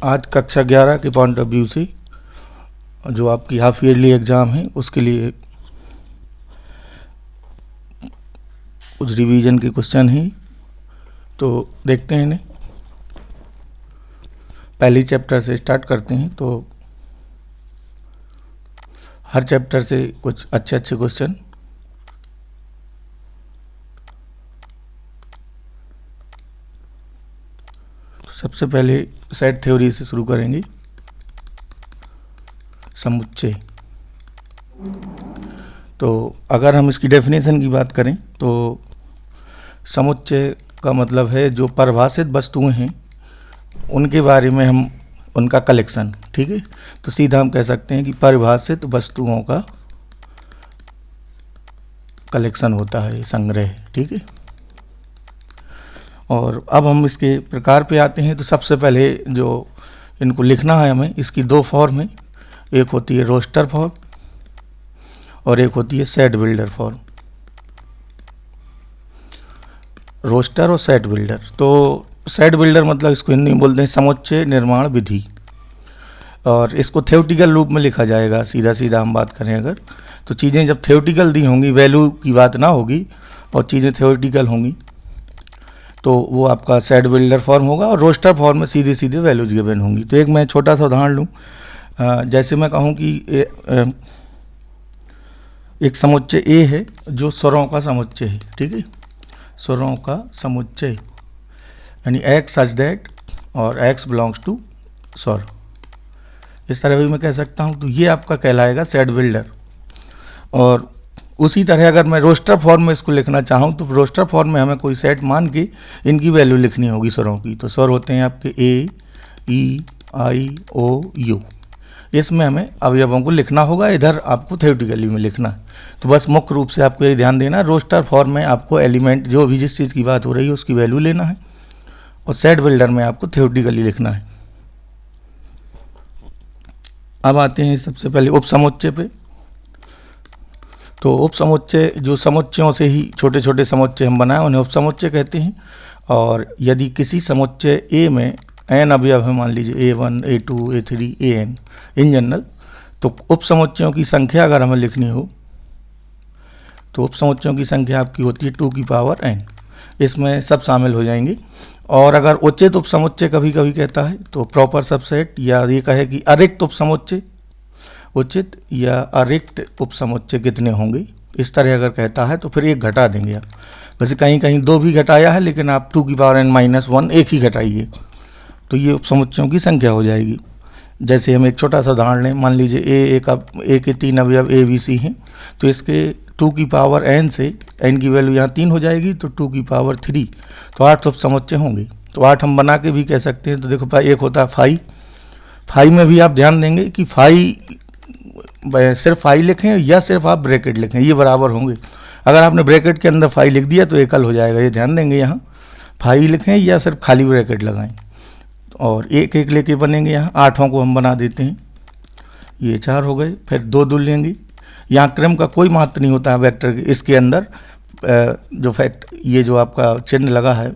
आज कक्षा 11 के पॉइंट ऑफ व्यू से जो आपकी हाफ ईयरली एग्ज़ाम है उसके लिए कुछ रिवीजन के क्वेश्चन हैं, तो देखते हैं इन्हें। पहले चैप्टर से स्टार्ट करते हैं। तो हर चैप्टर से कुछ अच्छे अच्छे क्वेश्चन। तो सबसे पहले सेट थ्योरी से शुरू करेंगे। समुच्चय, तो अगर हम इसकी डेफिनेशन की बात करें तो समुच्चय का मतलब है जो परिभाषित वस्तुएं हैं उनके बारे में हम उनका कलेक्शन। ठीक है, तो सीधा हम कह सकते हैं कि परिभाषित वस्तुओं का कलेक्शन होता है, संग्रह। ठीक है, और अब हम इसके प्रकार पे आते हैं। तो सबसे पहले जो इनको लिखना है हमें, इसकी दो फॉर्म है, एक होती है रोस्टर फॉर्म और एक होती है सेट बिल्डर फॉर्म। रोस्टर और सेट बिल्डर। तो सेट बिल्डर मतलब इसको हिंदी में बोलते हैं समुच्चय निर्माण विधि, और इसको थ्योरेटिकल रूप में लिखा जाएगा। सीधा सीधा हम बात करें अगर, तो चीज़ें जब थ्योरेटिकल दी होंगी, वैल्यू की बात ना होगी और चीज़ें थ्योरेटिकल होंगी, तो वो आपका सेट बिल्डर फॉर्म होगा। और रोस्टर फॉर्म में सीधे सीधे वैल्यूज गिवन होंगी। तो एक मैं छोटा सा उदाहरण लूँ। जैसे मैं कहूँ कि एक समुच्चय ए है जो स्वरों का समुच्चय है। ठीक है, स्वरों का समुच्चय यानी एक्स सच दैट और एक्स बिलोंग्स टू स्वर, इस तरह भी मैं कह सकता हूँ। तो ये आपका कहलाएगा सेट बिल्डर। और उसी तरह अगर मैं रोस्टर फॉर्म में इसको लिखना चाहूँ तो रोस्टर फॉर्म में हमें कोई सेट मान के इनकी वैल्यू लिखनी होगी स्वरों की। तो स्वर होते हैं आपके ए, ई, आई, ओ, यू। इसमें हमें अवयवों को लिखना होगा, इधर आपको थ्योरेटिकली में लिखना है। तो बस मुख्य रूप से आपको ये ध्यान देना, रोस्टर फॉर्म में आपको एलिमेंट जो भी जिस चीज़ की बात हो रही है उसकी वैल्यू लेना है, और सेट बिल्डर में आपको थ्योरेटिकली लिखना है। अब आते हैं सबसे पहले उप समुच्चय पे। तो उप समुच्चय जो समुच्चयों से ही छोटे छोटे समुच्चय हम बनाए उन्हें उप समुच्चय कहते हैं। और यदि किसी समुच्चय ए में एन अवयव है, मान लीजिए A1, A2, A3, AN in general, तो उप समुच्चयों की संख्या अगर हमें लिखनी हो तो उप समुच्चयों की संख्या आपकी होती है 2 की पावर n। इसमें सब शामिल हो जाएंगे। और अगर उचित उप समुच्चय कभी कभी कहता है तो प्रॉपर सबसेट, या ये कहे कि अरिक्त उप समुच्चय, उचित या अरिक्त उप समुच्चय कितने होंगे, इस तरह अगर कहता है तो फिर एक घटा देंगे आप। वैसे कहीं कहीं 2 भी घटाया है, लेकिन आप 2 की पावर n-1 एक ही घटाइए, तो ये उप समुच्चयों की संख्या हो जाएगी। जैसे हम एक छोटा सा उदाहरण लें, मान लीजिए ए के 3 अवयव ए बी सी हैं, तो इसके 2 की पावर n से n की वैल्यू यहाँ 3 हो जाएगी, तो 2 की पावर 3, तो 8 उप समुच्चय होंगे। तो 8 हम बना के भी कह सकते हैं। तो देखो भाई, एक होता है फाई। फाई में भी आप ध्यान देंगे कि फाई सिर्फ फाई लिखें या सिर्फ आप ब्रैकेट लिखें, ये बराबर होंगे। अगर आपने ब्रैकेट के अंदर फाई लिख दिया तो एकल हो जाएगा, ये ध्यान देंगे। यहाँ फाई लिखें या सिर्फ खाली ब्रैकेट लगाएं, और एक एक लेके बनेंगे। यहाँ 8 को हम बना देते हैं, ये 4 हो गए। फिर 2 लेंगे। यहाँ क्रम का कोई महत्व नहीं होता है वेक्टर के। इसके अंदर जो फैक्ट ये जो आपका चिन्ह लगा है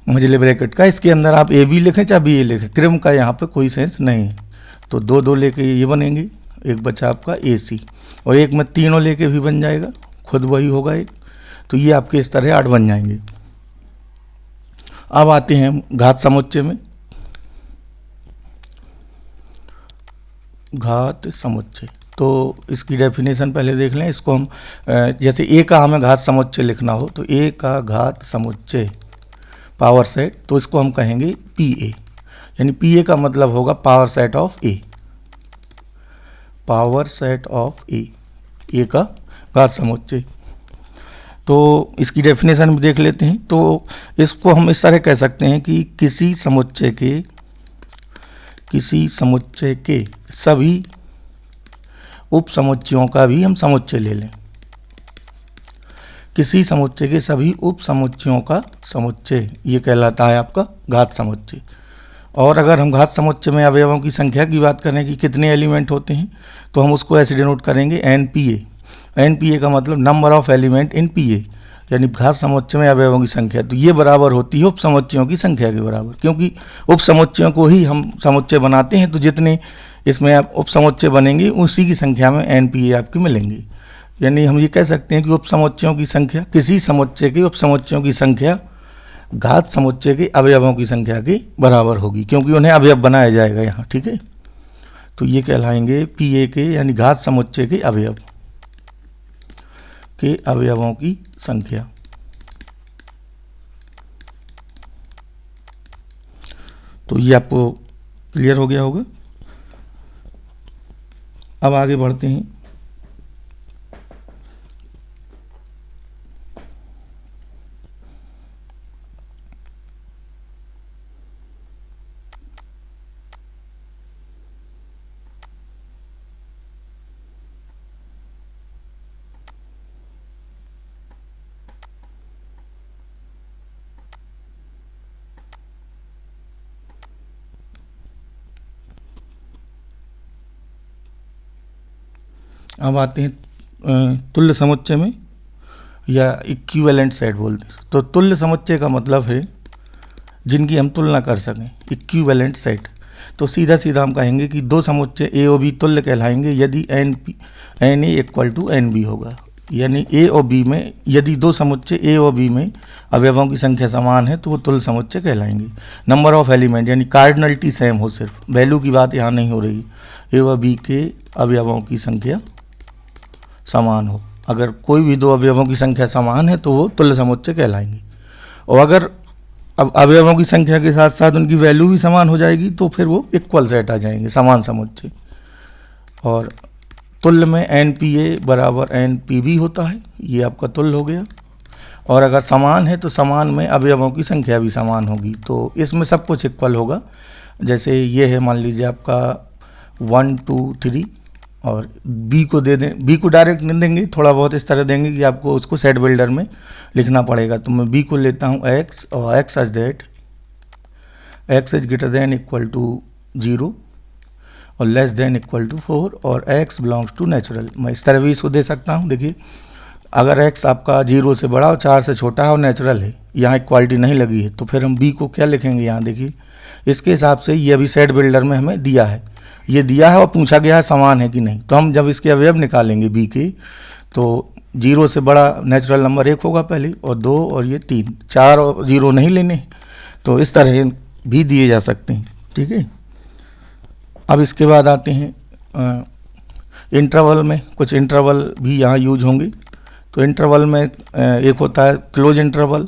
मझले ब्रैकेट का, इसके अंदर आप ए बी लिखें चाहे बी ए लिखें, क्रम का यहाँ पे कोई सेंस नहीं है। तो 2 लेके ये बनेंगे, एक बचा आपका ए सी, और एक में 3 लेके भी बन जाएगा, खुद वही होगा एक। तो ये आपके इस तरह 8 बन जाएंगे। अब आते हैं घात समुच्चय में। घात समुच्चय, तो इसकी डेफिनेशन पहले देख लें। इसको हम जैसे ए का हमें घात समुच्चय लिखना हो तो ए का घात समुच्चय पावर सेट, तो इसको हम कहेंगे PA, यानी PA का मतलब होगा power set of A. Power set of A का घात समुच्चय। तो इसकी डेफिनेशन भी देख लेते हैं। तो इसको हम इस तरह कह सकते हैं कि किसी समुच्चय के सभी उप समुच्चयों का भी हम समुच्चय ले लें। किसी समुच्चय के सभी उप समुच्चयों का समुच्चय, ये कहलाता है आपका घात समुच्चय। और अगर हम घात समुच्चय में अवयवों की संख्या की बात करें कि कितने एलिमेंट होते हैं, तो हम उसको ऐसे डिनोट करेंगे NPA। NPA का मतलब number of element in PA, यानी घात समुच्चय में अवयवों की संख्या, तो ये बराबर होती है उप समुच्चयों की संख्या के बराबर, क्योंकि उप समुच्चयों को ही हम समुच्चय बनाते हैं, तो जितने इसमें आप उप समुच्चय बनेंगे उसी की संख्या में NPA आपके मिलेंगे। यानी हम ये कह सकते हैं कि उप समुच्चयों की संख्या, किसी समुच्चय के उप समुच्चयों की संख्या घात समुच्चय के अवयवों की संख्या के बराबर होगी, क्योंकि उन्हें अवयव बनाया जाएगा यहाँ, ठीक है। तो ये कहलाएंगे PA के, यानी घात समुच्चय के अवयव के अवयवों की संख्या। तो ये आपको क्लियर हो गया होगा। अब आगे बढ़ते हैं। अब आते हैं तुल्य समुच्चय में, या इक्विवेलेंट सेट बोलते हैं। तो तुल्य समुच्चय का मतलब है जिनकी हम तुलना कर सकें, इक्विवेलेंट सेट। तो सीधा सीधा हम कहेंगे कि दो समुच्चय A और B तुल्य कहलाएंगे यदि NA इक्वल टू NB होगा। यानी A और B में, यदि दो समुच्चय A और B में अवयवों की संख्या समान है तो वो तुल्य समुच्चय कहलाएंगे। नंबर ऑफ एलिमेंट, यानी कार्डिनलिटी सेम हो, सिर्फ वैल्यू की बात यहाँ नहीं हो रही, A और B के अवयवों की संख्या समान हो। अगर कोई भी दो अवयवों की संख्या समान है तो वो तुल्य समुच्चय कहलाएंगे। और अगर अब अवयवों की संख्या के साथ साथ उनकी वैल्यू भी समान हो जाएगी तो फिर वो इक्वल सेट आ जाएंगे, समान समुच्चय। और तुल्य में NPA बराबर NPB होता है, ये आपका तुल्य हो गया। और अगर समान है तो समान में अवयवों की संख्या भी समान होगी, तो इसमें सब कुछ इक्वल होगा। जैसे ये है, मान लीजिए आपका 1 2 3, और B को दे दें, B को डायरेक्ट नहीं देंगे, थोड़ा बहुत इस तरह देंगे कि आपको उसको सेट बिल्डर में लिखना पड़ेगा। तो मैं B को लेता हूँ X, और X such that X is greater than equal to 0 और लेस देन इक्वल टू 4, और X बिलोंग्स टू नेचुरल। मैं इस तरह भी इसको दे सकता हूँ। देखिए, अगर X आपका 0 से बड़ा और 4 से छोटा है और नेचुरल है, यहाँ इक्वालिटी नहीं लगी है, तो फिर हम B को क्या लिखेंगे, यहाँ देखिए इसके हिसाब से ये अभी सेट बिल्डर में हमें दिया है, ये दिया है और पूछा गया है समान है कि नहीं। तो हम जब इसके अवयव निकालेंगे B के, तो 0 से बड़ा नेचुरल नंबर 1 होगा पहले, और 2, और ये 3, 4 और 0 नहीं लेने। तो इस तरह भी दिए जा सकते हैं, ठीक है। अब इसके बाद आते हैं इंटरवल में। कुछ इंटरवल भी यहाँ यूज होंगे। तो इंटरवल में एक होता है क्लोज इंटरवल,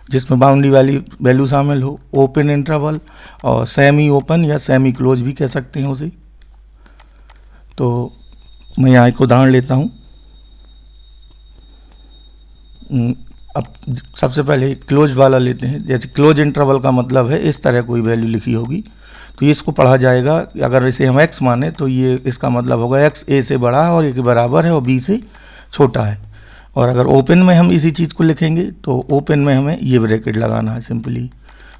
जिसमें बाउंड्री वाली वैल्यू शामिल हो, ओपन इंटरवल, और सेमी ओपन या सेमी क्लोज भी कह सकते हैं उसे। तो मैं यहाँ एक उदाहरण लेता हूँ। अब सबसे पहले क्लोज वाला लेते हैं। जैसे क्लोज इंटरवल का मतलब है इस तरह कोई वैल्यू लिखी होगी, तो ये इसको पढ़ा जाएगा। अगर इसे हम x माने तो ये इसका मतलब होगा x a से बड़ा है और a के बराबर है और b से छोटा है। और अगर ओपन में हम इसी चीज़ को लिखेंगे तो ओपन में हमें ये ब्रैकेट लगाना है सिंपली,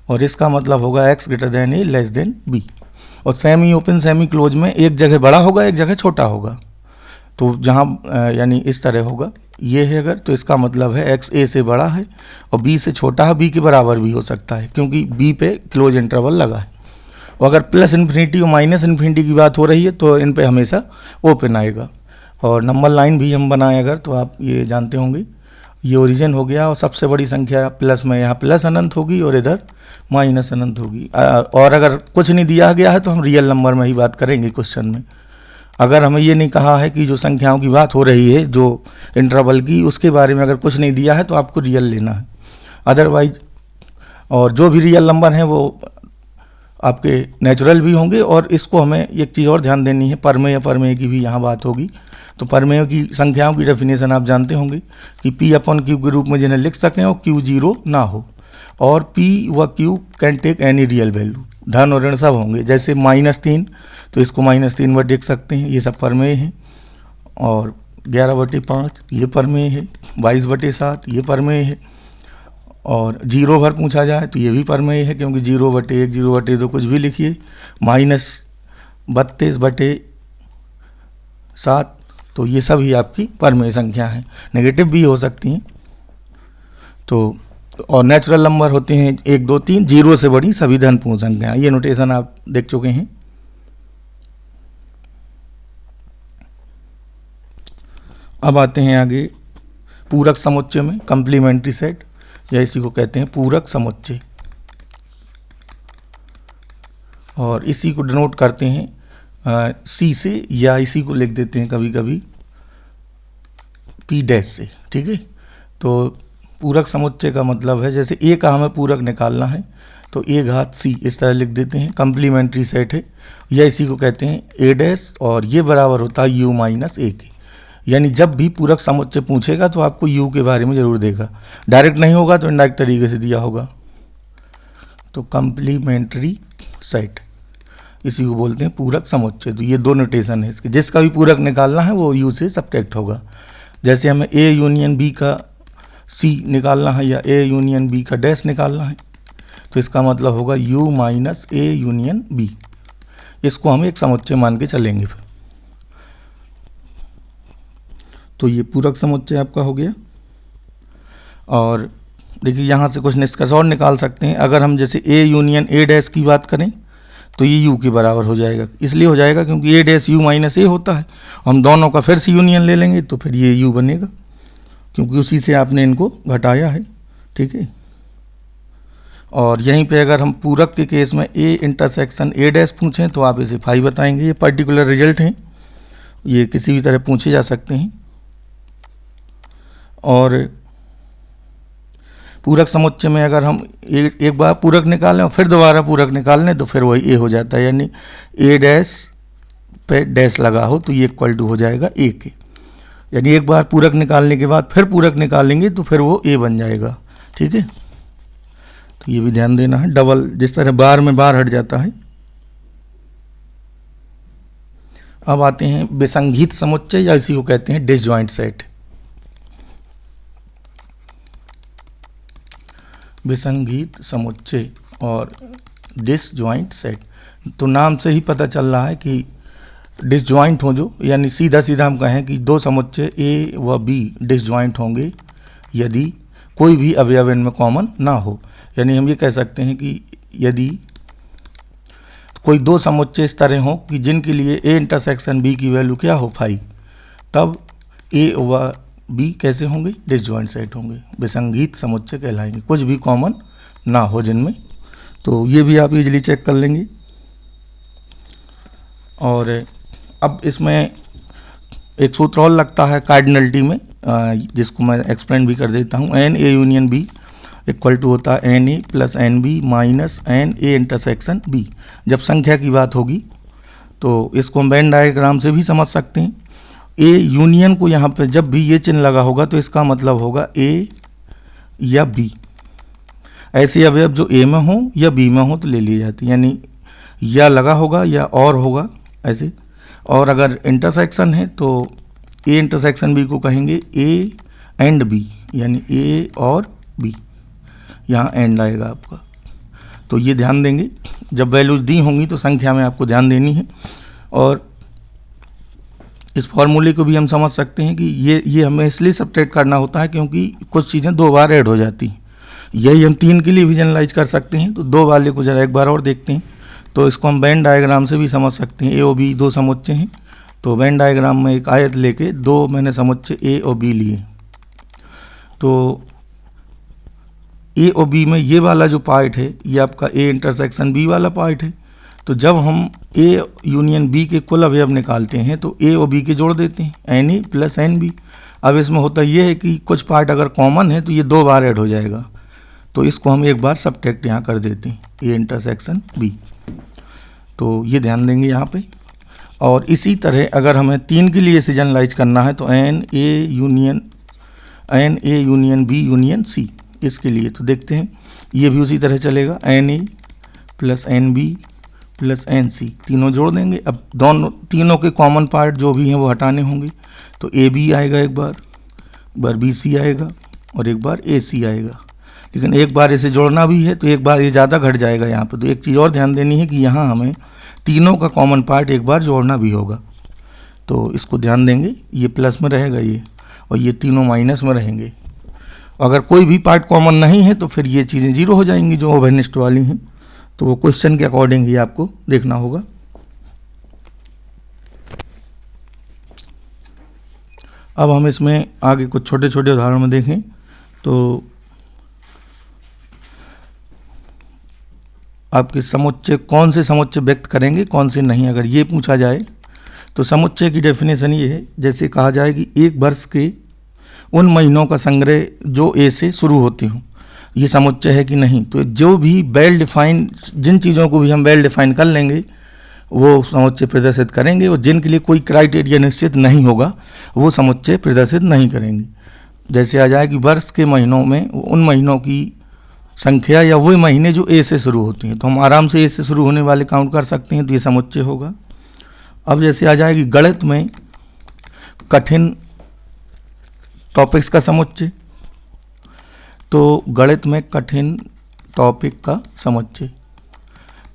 और इसका मतलब होगा x greater than a less than b। और सेमी ओपन सेमी क्लोज में एक जगह बड़ा होगा एक जगह छोटा होगा। तो जहाँ यानी इस तरह होगा, ये है अगर, तो इसका मतलब है x a से बड़ा है और b से छोटा है, b के बराबर भी हो सकता है क्योंकि b पे क्लोज इंटरवल लगा है। और अगर प्लस इन्फिनिटी और माइनस इन्फिनिटी की बात हो रही है तो इन पे हमेशा ओपन आएगा। और नंबर लाइन भी हम बनाए अगर, तो आप ये जानते होंगे, ये ओरिजिन हो गया और सबसे बड़ी संख्या प्लस में यहाँ प्लस अनंत होगी और इधर माइनस अनंत होगी। और अगर कुछ नहीं दिया गया है तो हम रियल नंबर में ही बात करेंगे क्वेश्चन में। अगर हमें ये नहीं कहा है कि जो संख्याओं की बात हो रही है जो इंटरवल की, उसके बारे में अगर कुछ नहीं दिया है तो आपको रियल लेना है, अदरवाइज। और जो भी रियल नंबर हैं वो आपके नेचुरल भी होंगे। और इसको हमें एक चीज़ और ध्यान देनी है, परमेय या परमेय की भी यहाँ बात होगी। तो परमेय की संख्याओं की डेफिनेशन आप जानते होंगे कि P/Q के रूप में जिन्हें लिख सकें और Q 0 ना हो, और P व Q can take any real value, धन और ऋण सब होंगे। जैसे -3, तो इसको -3 पर लिख सकते हैं, ये सब परमेय हैं। और 11/5 ये परमेय है, 22/7 ये परमेय है। और 0 भर पूछा जाए तो ये भी परमेय है क्योंकि 0/1 0/2 कुछ भी लिखिए। -32/7 तो ये सभी आपकी परमेय संख्या हैं, नेगेटिव भी हो सकती हैं। तो और नेचुरल नंबर होते हैं 1 2 3, 0 से बड़ी सभी धनपूर्ण संख्या। ये नोटेशन आप देख चुके हैं। अब आते हैं आगे पूरक समुच्चय में, कंप्लीमेंट्री सेट, या इसी को कहते हैं पूरक समुच्चय, और इसी को डिनोट करते हैं सी से, या इसी को लिख देते हैं कभी कभी पी डैश से। ठीक है, तो पूरक समुच्चय का मतलब है जैसे ए का हमें पूरक निकालना है तो ए घात सी इस तरह लिख देते हैं, कंप्लीमेंट्री सेट है, या इसी को कहते हैं ए डैश, और ये बराबर होता है यू माइनस ए के। यानी जब भी पूरक समुच्चय पूछेगा तो आपको यू के बारे में जरूर देगा, डायरेक्ट नहीं होगा तो इनडायरेक्ट तरीके से दिया होगा। तो कंप्लीमेंट्री सेट इसी को बोलते हैं पूरक समुच्चय। तो ये दो नोटेशन है इसके, जिसका भी पूरक निकालना है वो यू से सब्ट्रैक्ट होगा। जैसे हमें ए यूनियन बी का सी निकालना है या ए यूनियन बी का डैश निकालना है, तो इसका मतलब होगा U minus A union B. इसको हम एक समुच्चय मान के चलेंगे फिर। तो ये पूरक समुच्चय आपका हो गया। और देखिए यहाँ से कुछ निष्कर्ष और निकाल सकते हैं। अगर हम जैसे ए यूनियन ए डैश की बात करें तो ये यू के बराबर हो जाएगा, इसलिए हो जाएगा क्योंकि ए डैश यू माइनस ए होता है। हम दोनों का फिर से यूनियन ले लेंगे तो फिर ये यू बनेगा, क्योंकि उसी से आपने इनको घटाया है। ठीक है, और यहीं पे अगर हम पूरक के केस में ए इंटरसेक्शन ए डैश पूछें तो आप इसे फाई बताएंगे। ये पर्टिकुलर रिजल्ट हैं, ये किसी भी तरह पूछे जा सकते हैं। और पूरक समुच्चय में अगर हम एक बार पूरक निकालें और फिर दोबारा पूरक निकाल लें तो फिर वही ए हो जाता है, यानी ए डैश पे डैश लगा हो तो ये इक्वल टू हो जाएगा ए के। यानी एक बार पूरक निकालने के बाद फिर पूरक निकालेंगे तो फिर वो ए बन जाएगा। ठीक है, तो ये भी ध्यान देना है, डबल जिस तरह बार में बार हट जाता है। अब आते हैं विसंगीत समुच्चय, या इसी को कहते हैं डिसजॉइंट सेट। विसंगीत समुच्चय और डिसजॉइंट सेट, तो नाम से ही पता चल रहा है कि डिसजॉइंट हो जो, यानी सीधा सीधा हम कहें कि दो समुच्चय ए व बी डिसजॉइंट होंगे यदि कोई भी अवयव इनमें कॉमन ना हो। यानी हम ये कह सकते हैं कि यदि कोई दो समुच्चय इस तरह हो कि जिनके लिए ए इंटरसेक्शन बी की वैल्यू क्या हो फाई, तब ए व बी कैसे होंगे, डिसजॉइंट सेट होंगे, विसंगीत समुच्चय कहलाएंगे, कुछ भी कॉमन ना हो जिनमें। तो ये भी आप इजीली चेक कर लेंगे। और अब इसमें एक सूत्र और लगता है कार्डिनलिटी में, जिसको मैं एक्सप्लेन भी कर देता हूँ। N A union B equal to होता है N A plus N B minus N A intersection B. जब संख्या की बात होगी तो इसको हम वेन डायग्राम से भी समझ सकते हैं। ए यूनियन को यहाँ पे जब भी ये चिन्ह लगा होगा तो इसका मतलब होगा ए या बी। ऐसे अवयव जो ए में हो या बी में हो तो ले लिए जाते हैं, यानी या लगा होगा या और होगा ऐसे। और अगर इंटरसेक्शन है तो ए इंटरसेक्शन बी को कहेंगे ए एंड बी, यानी ए और बी, यहाँ एंड आएगा आपका। तो ये ध्यान देंगे, जब वैल्यूज दी होंगी तो संख्या में आपको ध्यान देनी है। और इस फॉर्मूले को भी हम समझ सकते हैं कि ये हमें इसलिए सब्ट्रैक्ट करना होता है क्योंकि कुछ चीज़ें दो बार ऐड हो जाती हैं। यही हम 3 के लिए भी जनरलाइज कर सकते हैं, तो 2 वाले को जरा एक बार और देखते हैं। तो इसको हम वेन डायग्राम से भी समझ सकते हैं। ए और बी दो समुच्चय हैं, तो वेन डायग्राम में एक आयत लेके 2 मैंने समुच्चय ए और बी लिए। तो ए और बी में ये वाला जो पार्ट है ये आपका ए इंटरसेक्शन बी वाला पार्ट है। तो जब हम ए यूनियन बी के कुल अवयव निकालते हैं तो ए और बी के जोड़ देते हैं, N A plus N B. अब इसमें होता ये है कि कुछ पार्ट अगर कॉमन है तो ये 2 बार ऐड हो जाएगा, तो इसको हम एक बार सब्ट्रैक्ट यहाँ कर देते हैं, ए इंटरसेक्शन बी। तो ये ध्यान देंगे यहाँ पे। और इसी तरह अगर हमें 3 के लिए इसे जनरलाइज करना है तो N A union B union C, इसके लिए तो देखते हैं ये भी उसी तरह चलेगा, N A plus N B plus N C, तीनों जोड़ देंगे। अब तीनों के कॉमन पार्ट जो भी हैं वो हटाने होंगे, तो ए बी आएगा, एक बार बी सी आएगा और एक बार ए सी आएगा। लेकिन एक बार इसे जोड़ना भी है तो एक बार ये ज़्यादा घट जाएगा यहाँ पे। तो एक चीज़ और ध्यान देनी है कि यहाँ हमें तीनों का कॉमन पार्ट एक बार जोड़ना भी होगा। तो इसको ध्यान देंगे, ये प्लस में रहेगा ये, और ये तीनों माइनस में रहेंगे। अगर कोई भी पार्ट कॉमन नहीं है तो फिर ये चीज़ें जीरो हो जाएंगी जो ओवरनिस्ट वाली हैं। तो वो क्वेश्चन के अकॉर्डिंग ही आपको देखना होगा। अब हम इसमें आगे कुछ छोटे छोटे उदाहरण में देखें तो आपके समुच्चय कौन से समुच्चय व्यक्त करेंगे, कौन से नहीं, अगर ये पूछा जाए तो समुच्चय की डेफिनेशन ये है, जैसे कहा जाए कि एक वर्ष के उन महीनों का संग्रह जो ए से शुरू होते हों, ये समुच्चय है कि नहीं। तो जो भी वेल डिफाइन, जिन चीज़ों को भी हम वेल डिफाइन कर लेंगे वो समुच्चय प्रदर्शित करेंगे, और जिनके लिए कोई क्राइटेरिया निश्चित नहीं होगा वो समुच्चय प्रदर्शित नहीं करेंगे। जैसे आ जाए कि वर्ष के महीनों में उन महीनों की संख्या या वही महीने जो ए से शुरू होती हैं, तो हम आराम से ए से शुरू होने वाले काउंट कर सकते हैं, तो ये समुच्चय होगा। अब जैसे आ जाए कि गणित में कठिन टॉपिक्स का समुच्चय, तो गणित में कठिन टॉपिक का समुच्चय,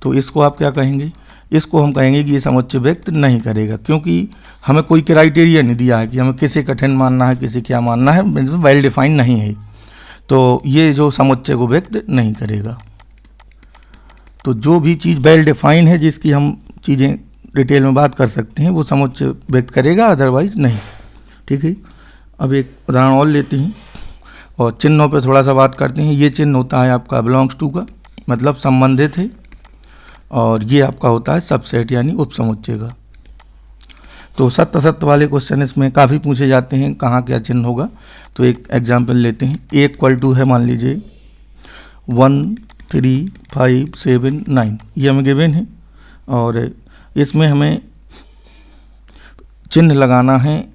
तो इसको आप क्या कहेंगे, इसको हम कहेंगे कि ये समुच्चय व्यक्त नहीं करेगा, क्योंकि हमें कोई क्राइटेरिया नहीं दिया है कि हमें किसे कठिन मानना है, किसे क्या मानना है, वेल डिफाइन नहीं है, तो ये जो समुच्चय को व्यक्त नहीं करेगा। तो जो भी चीज़ वेल डिफाइन है, जिसकी हम चीज़ें डिटेल में बात कर सकते हैं, वो समुच्चय व्यक्त करेगा, अदरवाइज नहीं। ठीक है, अब एक उदाहरण और लेते हैं और चिन्हों पे थोड़ा सा बात करते हैं। ये चिन्ह होता है आपका बिलोंग्स टू का, मतलब संबंधित है, और ये आपका होता है सबसेट यानी उपसमुच्चय का। तो सत्य असत्य वाले क्वेश्चन इसमें काफ़ी पूछे जाते हैं, कहाँ क्या चिन्ह होगा। तो एक एग्जाम्पल लेते हैं, ए इक्वल टू है मान लीजिए 1 3 5 7 9, ये हमें गिवन है, और इसमें हमें चिन्ह लगाना है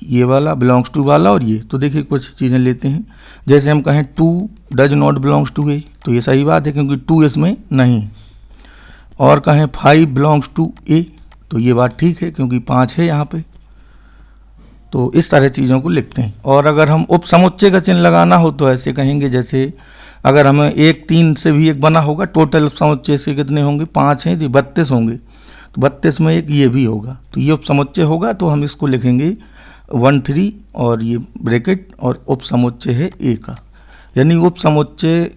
ये वाला बिलोंग्स टू वाला और ये। तो देखिए कुछ चीज़ें लेते हैं, जैसे हम कहें 2 डज नॉट बिलोंग्स टू ए, तो ये सही बात है क्योंकि 2 इसमें नहीं है, और कहें 5 बिलोंग्स टू ए, तो ये बात ठीक है क्योंकि 5 है यहाँ पे। तो इस तरह चीज़ों को लिखते हैं। और अगर हम उपसमुच्चय का चिन्ह लगाना हो तो ऐसे कहेंगे, जैसे अगर हमें 1 3 से भी एक बना होगा, टोटल उपसमुच्चय से कितने होंगे, 5 हैं, तो 32 होंगे, तो 32 में एक ये भी होगा, तो ये उपसमुच्चय होगा। तो हम इसको लिखेंगे 1 3 और ये ब्रैकेट, और उपसमुच्चय है ए का, यानी उपसमुच्चय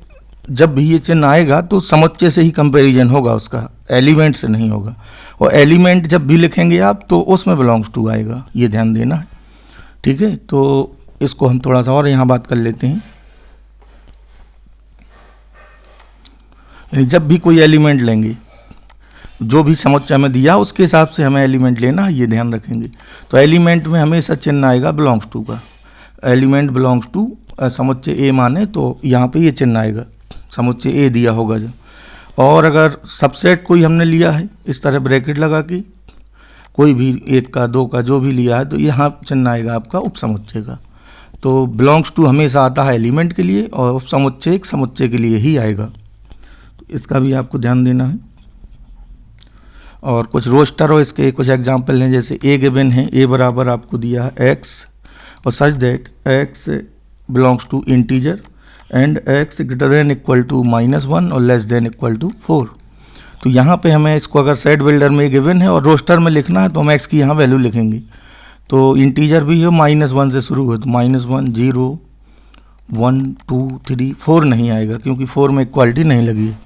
जब भी ये चिन्ह आएगा तो समुच्चय से ही कंपैरिजन होगा, उसका एलिमेंट से नहीं होगा। और एलिमेंट जब भी लिखेंगे आप तो उसमें बिलोंग्स टू आएगा, ये ध्यान देना है। ठीक है, तो इसको हम थोड़ा सा और यहाँ बात कर लेते हैं। यानी जब भी कोई एलिमेंट लेंगे, जो भी समुच्चय में दिया उसके हिसाब से हमें एलिमेंट लेना है, ये ध्यान रखेंगे। तो एलिमेंट में हमेशा चिन्ह आएगा बिलोंग्स टू का, एलिमेंट बिलोंग्स टू समुच्चय ए माने तो यहाँ पे ये चिन्ह आएगा, समुच्चय ए दिया होगा जो। और अगर सबसेट कोई हमने लिया है इस तरह ब्रैकेट लगा के, कोई भी 1 का 2 का जो भी लिया है, तो यहाँ चिन्ह आएगा आपका उपसमुच्चय का। तो बिलोंग्स टू हमेशा आता है एलिमेंट के लिए, और उपसमुच्चय एक समुच्चय के लिए ही आएगा, तो इसका भी आपको ध्यान देना है। और कुछ रोस्टर और इसके कुछ एग्जाम्पल हैं, जैसे ए गिवन है, ए बराबर आपको दिया है एक्स, और such that X belongs to integer and X greater than equal to -1 और लेस देन इक्वल टू 4। तो यहाँ पे हमें इसको अगर सेट बिल्डर में गिवन है और रोस्टर में लिखना है तो हम एक्स की यहाँ वैल्यू लिखेंगे। तो इंटीजर भी है, -1 से शुरू हो, तो -1 0 1 2 3 4 नहीं आएगा क्योंकि 4 में इक्वालिटी नहीं लगी है।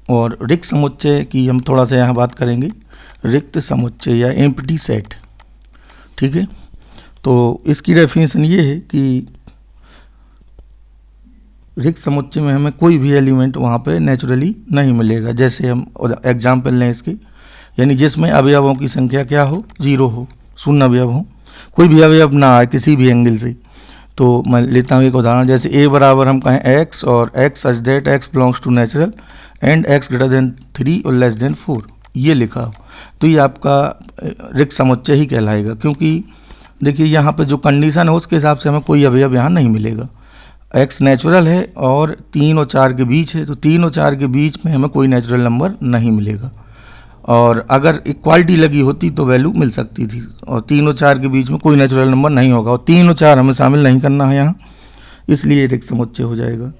और रिक्त समुच्चय की हम थोड़ा सा यहाँ बात करेंगे, रिक्त समुच्चय या एम्प्टी सेट। ठीक है, तो इसकी डेफिनेशन ये है कि रिक्त समुच्चय में हमें कोई भी एलिमेंट वहाँ पे नेचुरली नहीं मिलेगा। जैसे हम एग्जाम्पल लें इसके, यानी जिसमें अवयवों की संख्या क्या हो, 0 हो, 0 अवयव हो, कोई भी अवयव ना आए किसी भी एंगल से। तो मैं लेता हूँ एक उदाहरण, जैसे ए बराबर हम कहें एक्स, और X such that X belongs to natural and X greater than 3 और लेस देन 4, ये लिखा हो, तो ये आपका रिक्त समुच्चय ही कहलाएगा। क्योंकि देखिए यहाँ पे जो कंडीशन है उसके हिसाब से हमें कोई अवयव यहाँ नहीं मिलेगा। एक्स नेचुरल है और 3 और 4 के बीच है, तो 3 और 4 के बीच में हमें कोई नेचुरल नंबर नहीं मिलेगा। और अगर इक्वालिटी लगी होती तो वैल्यू मिल सकती थी, और 3 और 4 के बीच में कोई नेचुरल नंबर नहीं होगा, और 3 और 4 हमें शामिल नहीं करना है यहाँ, इसलिए रिक्त समुच्चय हो जाएगा।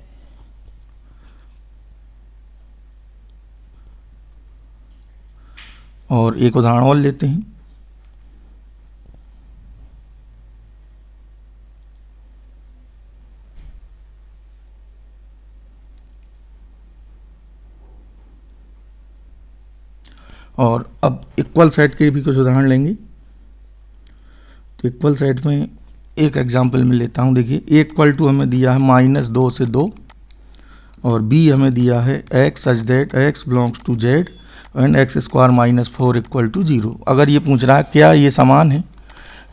और एक उदाहरण और लेते हैं। और अब इक्वल सेट के भी कुछ उदाहरण लेंगे। तो इक्वल सेट में एक एग्जांपल में लेता हूँ। देखिए ए इक्वल टू हमें दिया है -2 से 2 और बी हमें दिया है x such that x belongs to z and x square -4 equal to 0। अगर ये पूछ रहा है क्या ये समान है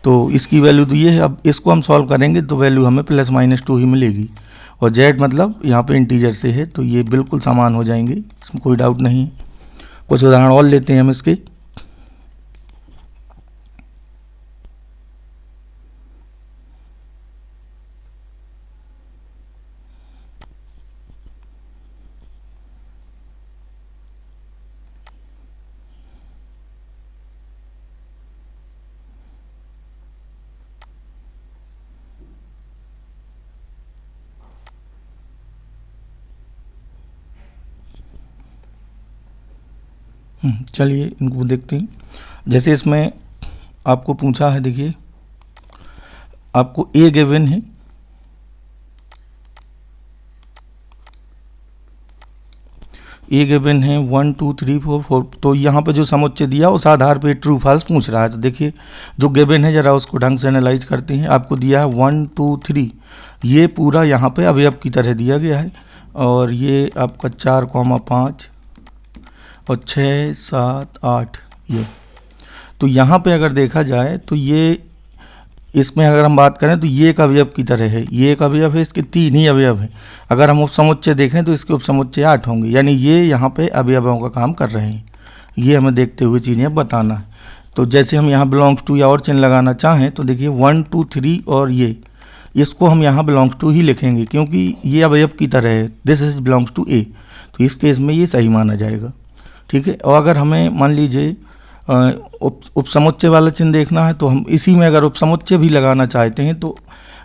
तो इसकी वैल्यू तो ये है। अब इसको हम सॉल्व करेंगे तो वैल्यू हमें +-2 ही मिलेगी और z मतलब यहाँ पे इंटीजर से है तो ये बिल्कुल समान हो जाएंगे, इसमें कोई डाउट नहीं है। कुछ उदाहरण और लेते हैं हम इसके। चलिए इनको देखते हैं। जैसे इसमें आपको पूछा है, देखिए आपको ए गिवन है, ए गिवन है 1 2 3 4 4। तो यहाँ पे जो समुच्चय दिया उस आधार पे ट्रू फॉल्स पूछ रहा है। तो देखिए जो गिवन है जरा उसको ढंग से एनालाइज करते हैं। आपको दिया है 1 2 3, ये पूरा यहाँ पे अवयव की तरह दिया गया है और ये आपका 4,5 और 6 7 8 ये। तो यहाँ पे अगर देखा जाए तो ये इसमें अगर हम बात करें तो ये एक अवयव की तरह है, ये एक अवयव है, इसके 3 ही अवयव हैं। अगर हम उपसमुच्चय देखें तो इसके उपसमुच्चय 8 होंगे, यानी ये यहाँ पे अवयवों का काम कर रहे हैं। ये हमें देखते हुए चीज़ें बताना है। तो जैसे हम यहाँ बिलोंग्स टू या और चिन्ह लगाना चाहें तो देखिए 1 2 3 और ये, इसको हम यहाँ बिलोंग्स टू ही लिखेंगे क्योंकि ये अवयव की तरह है। दिस इज बिलोंग्स टू ए, तो इस केस में ये सही माना जाएगा, ठीक है। और अगर हमें मान लीजिए उपसमुच्चय वाला चिन्ह देखना है तो हम इसी में अगर उपसमुच्चय भी लगाना चाहते हैं तो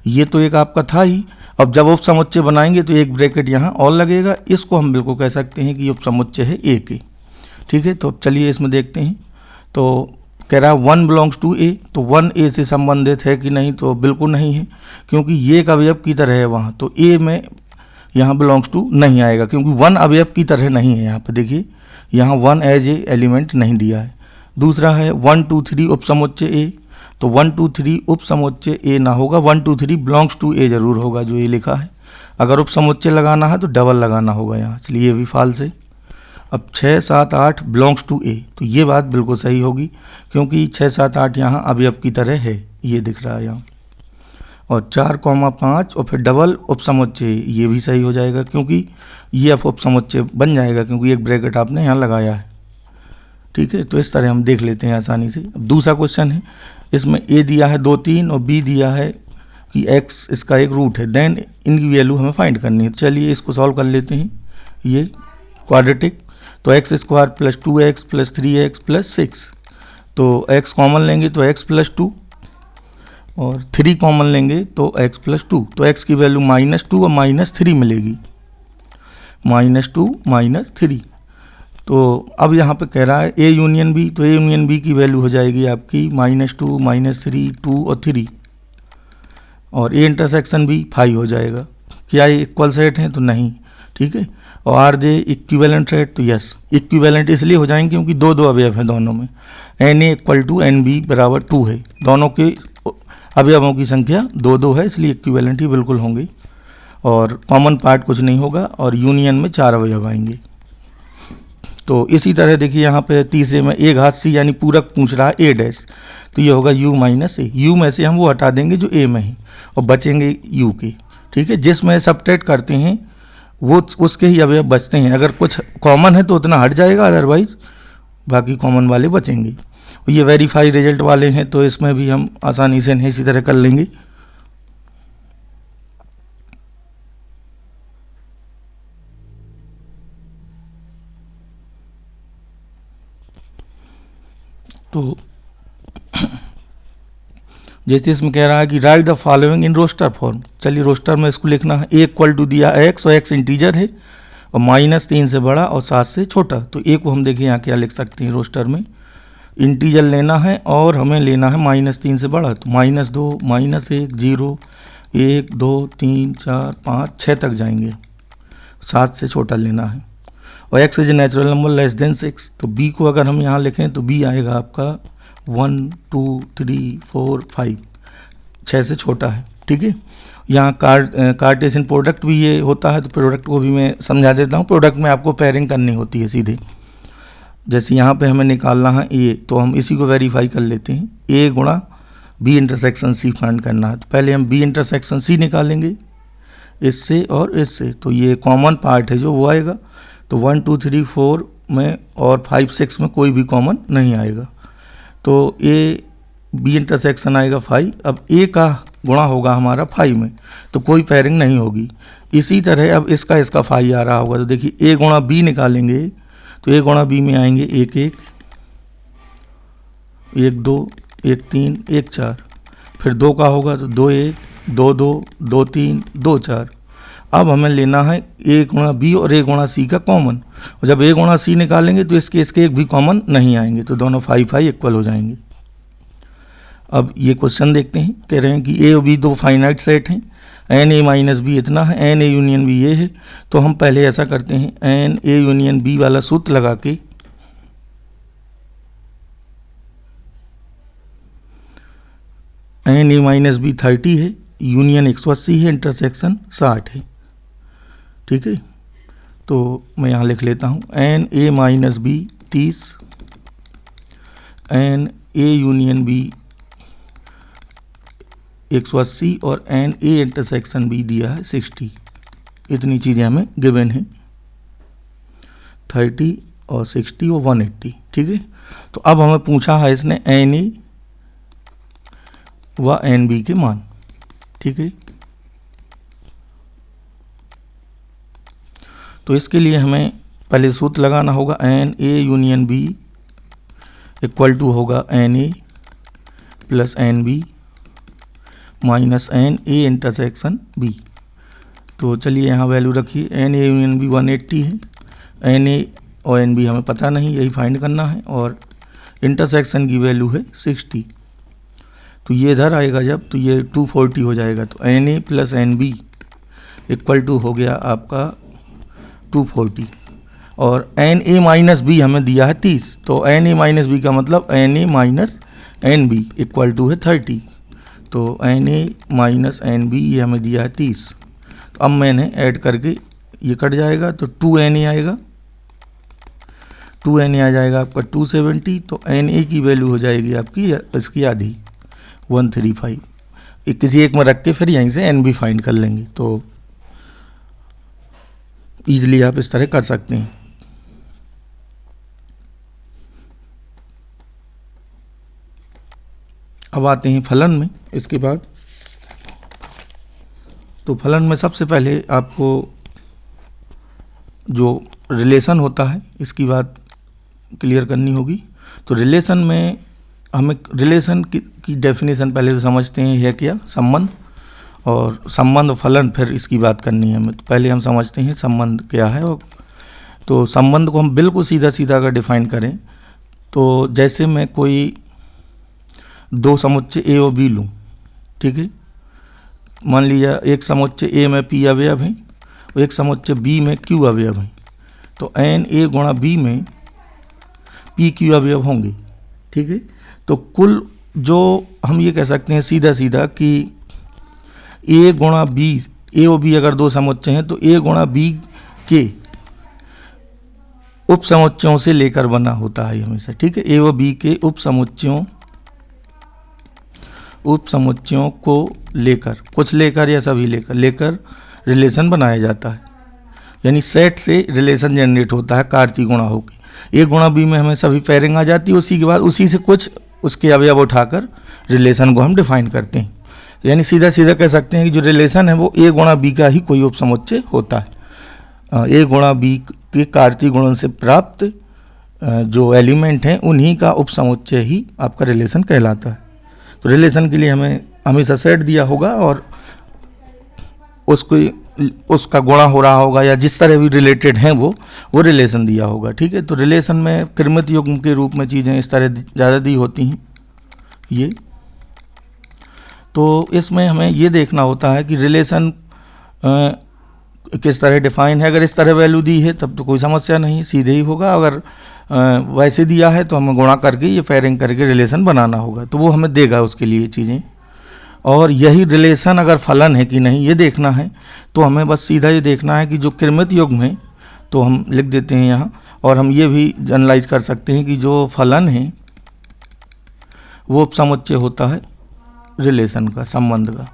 ये तो एक आपका था ही। अब जब उपसमुच्चय बनाएंगे तो एक ब्रैकेट यहाँ और लगेगा, इसको हम बिल्कुल कह सकते हैं कि ये उपसमुच्चय है ए के, ठीक है। तो अब चलिए इसमें देखते हैं। तो कह रहा है 1 बिलोंग्स टू ए, तो 1 ए से संबंधित है कि नहीं, तो बिल्कुल नहीं है क्योंकि ये एक अवयव की तरह है वहाँ, तो ए में यहाँ बिलोंग्स टू नहीं आएगा क्योंकि 1 अवयव की तरह नहीं है। यहाँ पर देखिए यहाँ 1 एज ए एलिमेंट नहीं दिया है। दूसरा है 1 2 3 उपसमुच्चय ए, तो 1 2 3 उपसमुच्चय ए ना होगा, 1 2 3 बिलोंग्स टू ए जरूर होगा जो ये लिखा है। अगर उपसमुच्चय लगाना है तो डबल लगाना होगा यहाँ, इसलिए ये भी फॉल्स है। अब 6 7 8 बिलोंग्स टू ए, तो ये बात बिल्कुल सही होगी क्योंकि 6 7 8 यहाँ अवयव की तरह है, ये दिख रहा है यहाँ। और 4,5 और फिर डबल उपसमुच्चय, ये भी सही हो जाएगा क्योंकि ये अब उपसमुच्चय बन जाएगा क्योंकि एक ब्रैकेट आपने यहाँ लगाया है, ठीक है। तो इस तरह हम देख लेते हैं आसानी से। अब दूसरा क्वेश्चन है, इसमें ए दिया है 2 3 और बी दिया है कि एक्स इसका एक रूट है, देन इनकी वैल्यू हमें फाइंड करनी है। चलिए इसको सॉल्व कर लेते हैं। ये क्वाड्रेटिक, तो x square plus 2x plus 3x plus 6, तो x कॉमन लेंगे तो x प्लस 2 और 3 कॉमन लेंगे तो x प्लस 2, तो x की वैल्यू -2 और -3 मिलेगी, -2 -3। तो अब यहाँ पे कह रहा है ए यूनियन बी, तो ए यूनियन बी की वैल्यू हो जाएगी आपकी -2 -3 2 और 3, और ए इंटरसेक्शन भी 5 हो जाएगा। क्या ये इक्वल सेट हैं, तो नहीं, ठीक है। और आर जे इक्विवेलेंट सेट, तो यस इक्विवेलेंट इसलिए हो जाएंगे क्योंकि दो दो अवयव हैं दोनों में, N A equal to N B बराबर 2 है, दोनों के अवयवों की संख्या 2 2 है, इसलिए इक्विवेलेंट ही बिल्कुल होंगे और कॉमन पार्ट कुछ नहीं होगा और यूनियन में 4 अवयव आएंगे। तो इसी तरह देखिए यहाँ पे तीसरे में ए घात सी यानी पूरक पूछ रहा है ए डैश, तो ये होगा u माइनस ए, यू में से हम वो हटा देंगे जो ए में है और बचेंगे u के, ठीक है। जिसमें सब्ट्रैक्ट करते हैं वो उसके ही अवयव बचते हैं, अगर कुछ कॉमन है तो उतना हट जाएगा, अदरवाइज बाकी कॉमन वाले बचेंगे। ये वेरीफाई रिजल्ट वाले हैं तो इसमें भी हम आसानी से इसी तरह कर लेंगे। तो जैसे इसमें कह रहा है कि write the following in roster form, चलिए रोस्टर में इसको लिखना है। ए इक्वल टू दिया x और x इंटीजर है और -3 से बड़ा और 7 से छोटा, तो ए को हम देखिए यहाँ क्या लिख सकते हैं रोस्टर में, इंटीजर लेना है और हमें लेना है -3 से बड़ा, तो -2 -1 0 1 2 3 4 5 6 तक जाएंगे, 7 से छोटा लेना है। और x is natural number less than 6, तो b को अगर हम यहाँ लिखें तो b आएगा आपका 1 2 3 4 5, 6 से छोटा है। ठीक है, यहाँ कार्टेशियन प्रोडक्ट भी ये होता है, तो प्रोडक्ट को भी मैं समझा देता हूँ। प्रोडक्ट में आपको पेयरिंग करनी होती है सीधे, जैसे यहाँ पे हमें निकालना है a, तो हम इसी को वेरीफाई कर लेते हैं, a गुणा b इंटरसेक्शन c फाइंड करना है। तो पहले हम b इंटरसेक्शन c निकालेंगे इससे और इससे, तो ये कॉमन पार्ट है जो वो आएगा, तो 1 2 3 4 में और 5 6 में कोई भी कॉमन नहीं आएगा, तो a b इंटरसेक्शन आएगा 5। अब a का गुणा होगा हमारा 5 में, तो कोई पेयरिंग नहीं होगी। इसी तरह अब इसका 5 आ रहा होगा, तो देखिए a गुणा b निकालेंगे, तो a गुणा b में आएंगे 1 1 1 2 1 3 1 4, फिर 2 का होगा तो 2 1 2 2 2 3 2 4। अब हमें लेना है a गुणा b और a गुणा c का कॉमन, और जब a गुणा c निकालेंगे तो इसके एक भी कॉमन नहीं आएंगे, तो दोनों 5 5 इक्वल हो जाएंगे। अब ये क्वेश्चन देखते हैं, कह रहे हैं कि a और b दो फाइनाइट सेट हैं, एन ए माइनस बी इतना है, एन ए यूनियन बी ये है। तो हम पहले ऐसा करते हैं, एन ए यूनियन बी वाला सूत्र लगा के एन ए माइनस बी 30 है, यूनियन 180 है, इंटरसेक्शन 60 है। ठीक है, तो मैं यहाँ लिख लेता हूँ N A minus B 30, N A union B 180 और एन ए इंटरसेक्शन बी दिया है 60। इतनी चीज़ें हमें गिवन है, 30 और 60 और 180। ठीक है, तो अब हमें पूछा है इसने एन ए व एन बी के मान। ठीक है, तो इसके लिए हमें पहले सूत्र लगाना होगा, N A union B equal to होगा N A plus N B minus N A intersection B. तो चलिए यहाँ वैल्यू रखिए, एन ए यूनियन बी 180 है, एन ए और एन बी हमें पता नहीं, यही फाइंड करना है, और इंटरसेक्शन की वैल्यू है 60। तो ये इधर आएगा जब, तो ये 240 हो जाएगा, तो N A plus N B equal to हो गया आपका 240, और एन ए माइनस बी हमें दिया है 30, तो एन ए माइनस बी का मतलब N A minus N B equal to है 30, तो N A minus N B ये हमें दिया है 30। तो अब मैंने ऐड करके ये कट जाएगा, तो 2 एन ए आएगा, 2 एन ए आ जाएगा आपका 270, तो एन ए की वैल्यू हो जाएगी आपकी इसकी आधी 135। किसी एक में रख के फिर यहीं से एन बी फाइंड कर लेंगे, तो ईजिली आप इस तरह कर सकते हैं। अब आते हैं फलन में। इसके बाद तो फलन में सबसे पहले आपको जो रिलेशन होता है इसकी बात क्लियर करनी होगी। तो रिलेशन में हमें रिलेशन की डेफिनेशन पहले तो समझते हैं, है क्या संबंध, और संबंध फलन फिर इसकी बात करनी है हमें। तो पहले हम समझते हैं संबंध क्या है। और तो संबंध को हम बिल्कुल सीधा सीधा अगर डिफाइन करें, तो जैसे मैं कोई दो समुच्चय ए और बी लूँ, ठीक है, मान लीजिए एक समुच्चय ए में पी अवयव है और एक समुच्चय बी में क्यू अवयव है, तो एन ए गुणा बी में पी क्यू अवयव होंगे। ठीक है, तो कुल जो हम ये कह सकते हैं सीधा सीधा कि ए गुणा बी, ए और बी अगर दो समुच्चय हैं तो ए गुणा बी के उप समुच्चयों से लेकर बना होता है हमेशा। ठीक है, ए और बी के उप समुच्चयों को लेकर, कुछ लेकर या सभी लेकर रिलेशन बनाया जाता है। यानी सेट से रिलेशन जनरेट होता है कार्तीय गुणा होकर। ए गुणा बी में हमें सभी पेयरिंग आ जाती है, उसी के बाद उसी से कुछ उसके अवयव उठाकर रिलेशन को हम डिफाइन करते हैं। यानी सीधा सीधा कह सकते हैं कि जो रिलेशन है वो ए गुणा बी का ही कोई उप समुच्चय होता है। ए गुणा बी के कार्तीय गुणन से प्राप्त जो एलिमेंट हैं उन्हीं का उप समुच्चय ही आपका रिलेशन कहलाता है। तो रिलेशन के लिए हमें हमेशा सेट दिया होगा और उसको उसका गुणा हो रहा होगा या जिस तरह भी रिलेटेड हैं वो रिलेशन दिया होगा। ठीक है, तो रिलेशन में कृमित युग्म के रूप में चीज़ें इस तरह ज़्यादा दी होती हैं ये। तो इसमें हमें ये देखना होता है कि रिलेशन किस तरह डिफाइन है। अगर इस तरह वैल्यू दी है तब तो कोई समस्या नहीं, सीधे ही होगा। अगर वैसे दिया है तो हमें गुणा करके ये पेयरिंग करके रिलेशन बनाना होगा, तो वो हमें देगा उसके लिए चीज़ें। और यही रिलेशन अगर फलन है कि नहीं ये देखना है, तो हमें बस सीधा ये देखना है कि जो कृमित युग्म है तो हम लिख देते हैं यहाँ। और हम ये भी जनरलाइज कर सकते हैं कि जो फलन है वो उपसमुच्चय होता है रिलेशन का, संबंध का।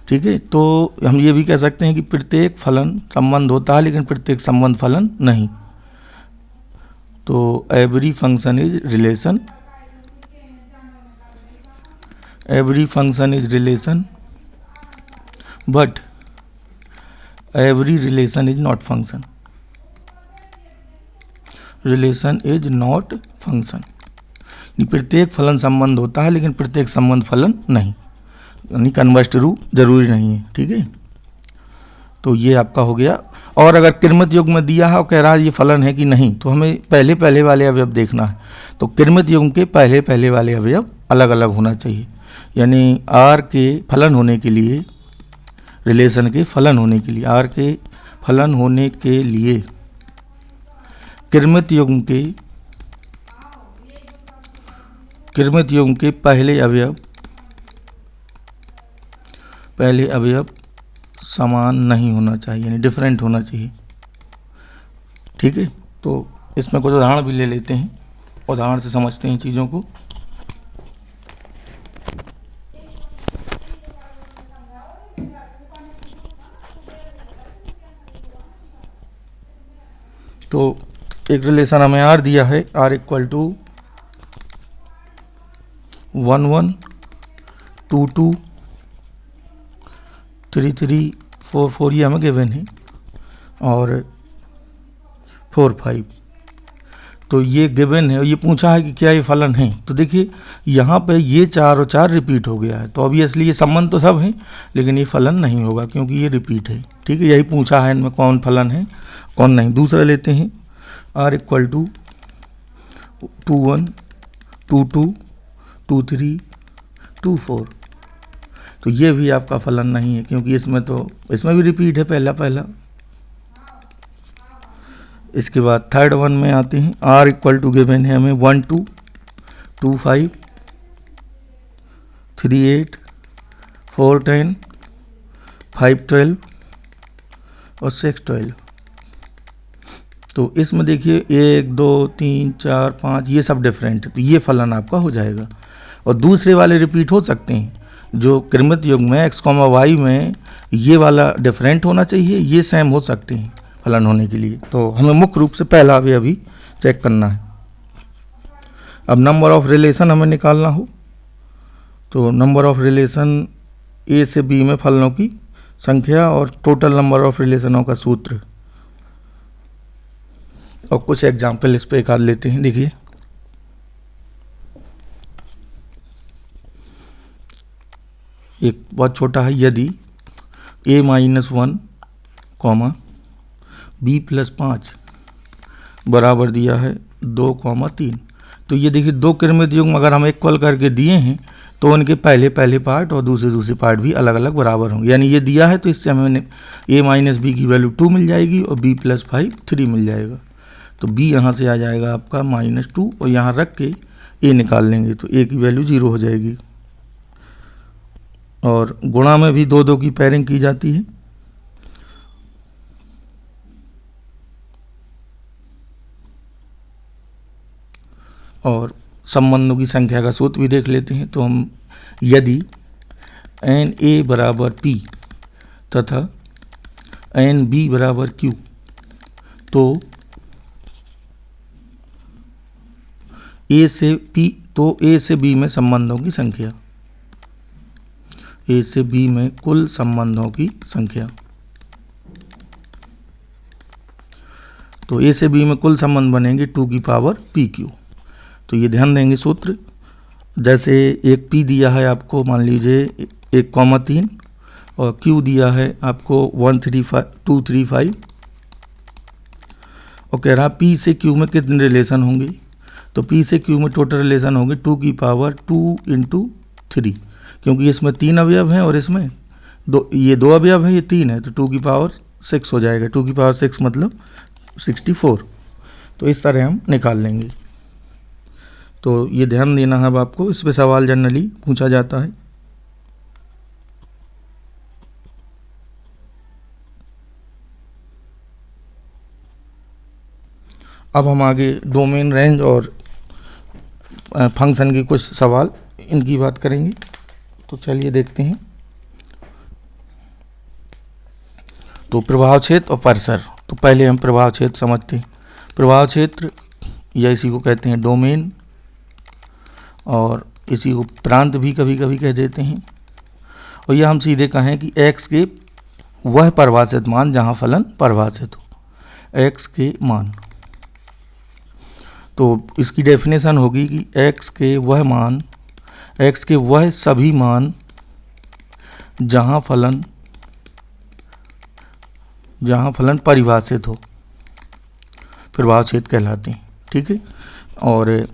ठीक है, तो हम ये भी कह सकते हैं कि प्रत्येक फलन संबंध होता है लेकिन प्रत्येक संबंध फलन नहीं। तो every function is relation, every function is relation but every relation is not function, relation is not function। प्रत्येक फलन संबंध होता है लेकिन प्रत्येक संबंध फलन नहीं, यानी कन्वर्स ट्रू जरूरी नहीं है। ठीक है, तो ये आपका हो गया। और अगर कृमित युग्म में दिया है और कह रहा है ये फलन है कि नहीं, तो हमें पहले पहले वाले अवयव देखना है। तो कृमित युग्म के पहले पहले वाले अवयव अलग अलग होना चाहिए, यानी आर के फलन होने के लिए, रिलेशन के फलन होने के लिए, आर के फलन होने के लिए कृमित युग्म के पहले अवयव समान नहीं होना चाहिए, यानी डिफरेंट होना चाहिए। ठीक है, तो इसमें कुछ उदाहरण भी ले लेते हैं, उदाहरण से समझते हैं चीज़ों को। तो एक रिलेशन हमें आर दिया है, आर इक्वल टू 1 1 2 2 3 3 4 4 ये हमें गिवन है, और 4 5। तो ये गिवन है और ये पूछा है कि क्या ये फलन है। तो देखिए यहाँ पे ये 4 और 4 रिपीट हो गया है, तो ऑब्वियसली ये संबंध तो सब हैं लेकिन ये फलन नहीं होगा क्योंकि ये रिपीट है। ठीक है, यही पूछा है इनमें कौन फलन है कौन नहीं। दूसरा लेते हैं आर इक्वल टू 2 1 2 2 2 3 2 4। तो ये भी आपका फलन नहीं है क्योंकि इसमें भी रिपीट है पहला। इसके बाद थर्ड वन में आते हैं, आर इक्वल टू गिवन है हमें 1 2 2 5 3 8 4 10 5 12 और 6 12। तो इसमें देखिए 1 2 3 4 5 ये सब डिफरेंट है, तो ये फलन आपका हो जाएगा। और दूसरे वाले रिपीट हो सकते हैं, जो कृमित युग्म में x, y में ये वाला डिफरेंट होना चाहिए, ये सेम हो सकते हैं फलन होने के लिए। तो हमें मुख्य रूप से पहला अभी चेक करना है। अब नंबर ऑफ रिलेशन हमें निकालना हो, तो नंबर ऑफ रिलेशन ए से बी में फलनों की संख्या और टोटल नंबर ऑफ रिलेशनों का सूत्र। और कुछ एग्जाम्पल इस पे एक आध लेते हैं। देखिए एक बहुत छोटा है, यदि a - 1 कॉमा b + 5 बराबर दिया है 2, 3। तो ये देखिए दो कृमित युग्म अगर हम इक्वल करके दिए हैं तो उनके पहले पार्ट और दूसरे पार्ट भी अलग अलग बराबर होंगे। यानी ये दिया है तो इससे हमें a - b की वैल्यू 2 मिल जाएगी और b + 5 3 मिल जाएगा। तो b यहाँ से आ जाएगा आपका -2 और यहाँ रख के a निकाल लेंगे तो a की वैल्यू 0 हो जाएगी। और गुणा में भी 2 2 की पेयरिंग की जाती है। और संबंधों की संख्या का सूत्र भी देख लेते हैं। तो हम यदि NA = P तथा NB = Q तो A से B में संबंधों की संख्या, A से B में कुल संबंधों की संख्या। तो A से B में कुल संबंध बनेंगे 2 की पावर PQ। तो ये ध्यान देंगे सूत्र, जैसे एक P दिया है आपको, मान लीजिए 1, 3 और Q दिया है आपको 235 और कह रहा P से Q में कितने रिलेशन होंगे, तो P से Q में टोटल रिलेशन होंगे 2 की पावर 2 × 3, क्योंकि इसमें 3 अवयव हैं और इसमें ये 2 अवयव हैं, ये 3 है, तो 2 की पावर 6 हो जाएगा। 2 की पावर 6 मतलब 64। तो इस तरह हम निकाल लेंगे। तो ये ध्यान देना है अब आपको, इस पे सवाल जनरली पूछा जाता है। अब हम आगे डोमेन, रेंज और फंक्शन की कुछ सवाल इनकी बात करेंगे। तो चलिए देखते हैं। तो प्रभाव क्षेत्र और परसर। तो पहले हम प्रभाव क्षेत्र समझते हैं। प्रभाव क्षेत्र या इसी को कहते हैं डोमेन, और इसी को प्रांत भी कभी कभी कह देते हैं। और यह हम सीधे कहें कि x के वह परिभाषित मान जहाँ फलन परिभाषित हो, x के मान। तो इसकी डेफिनेशन होगी कि x के वह मान, x के वह सभी मान जहाँ फलन परिभाषित हो, प्रभाव क्षेत्र कहलाते हैं। ठीक है। और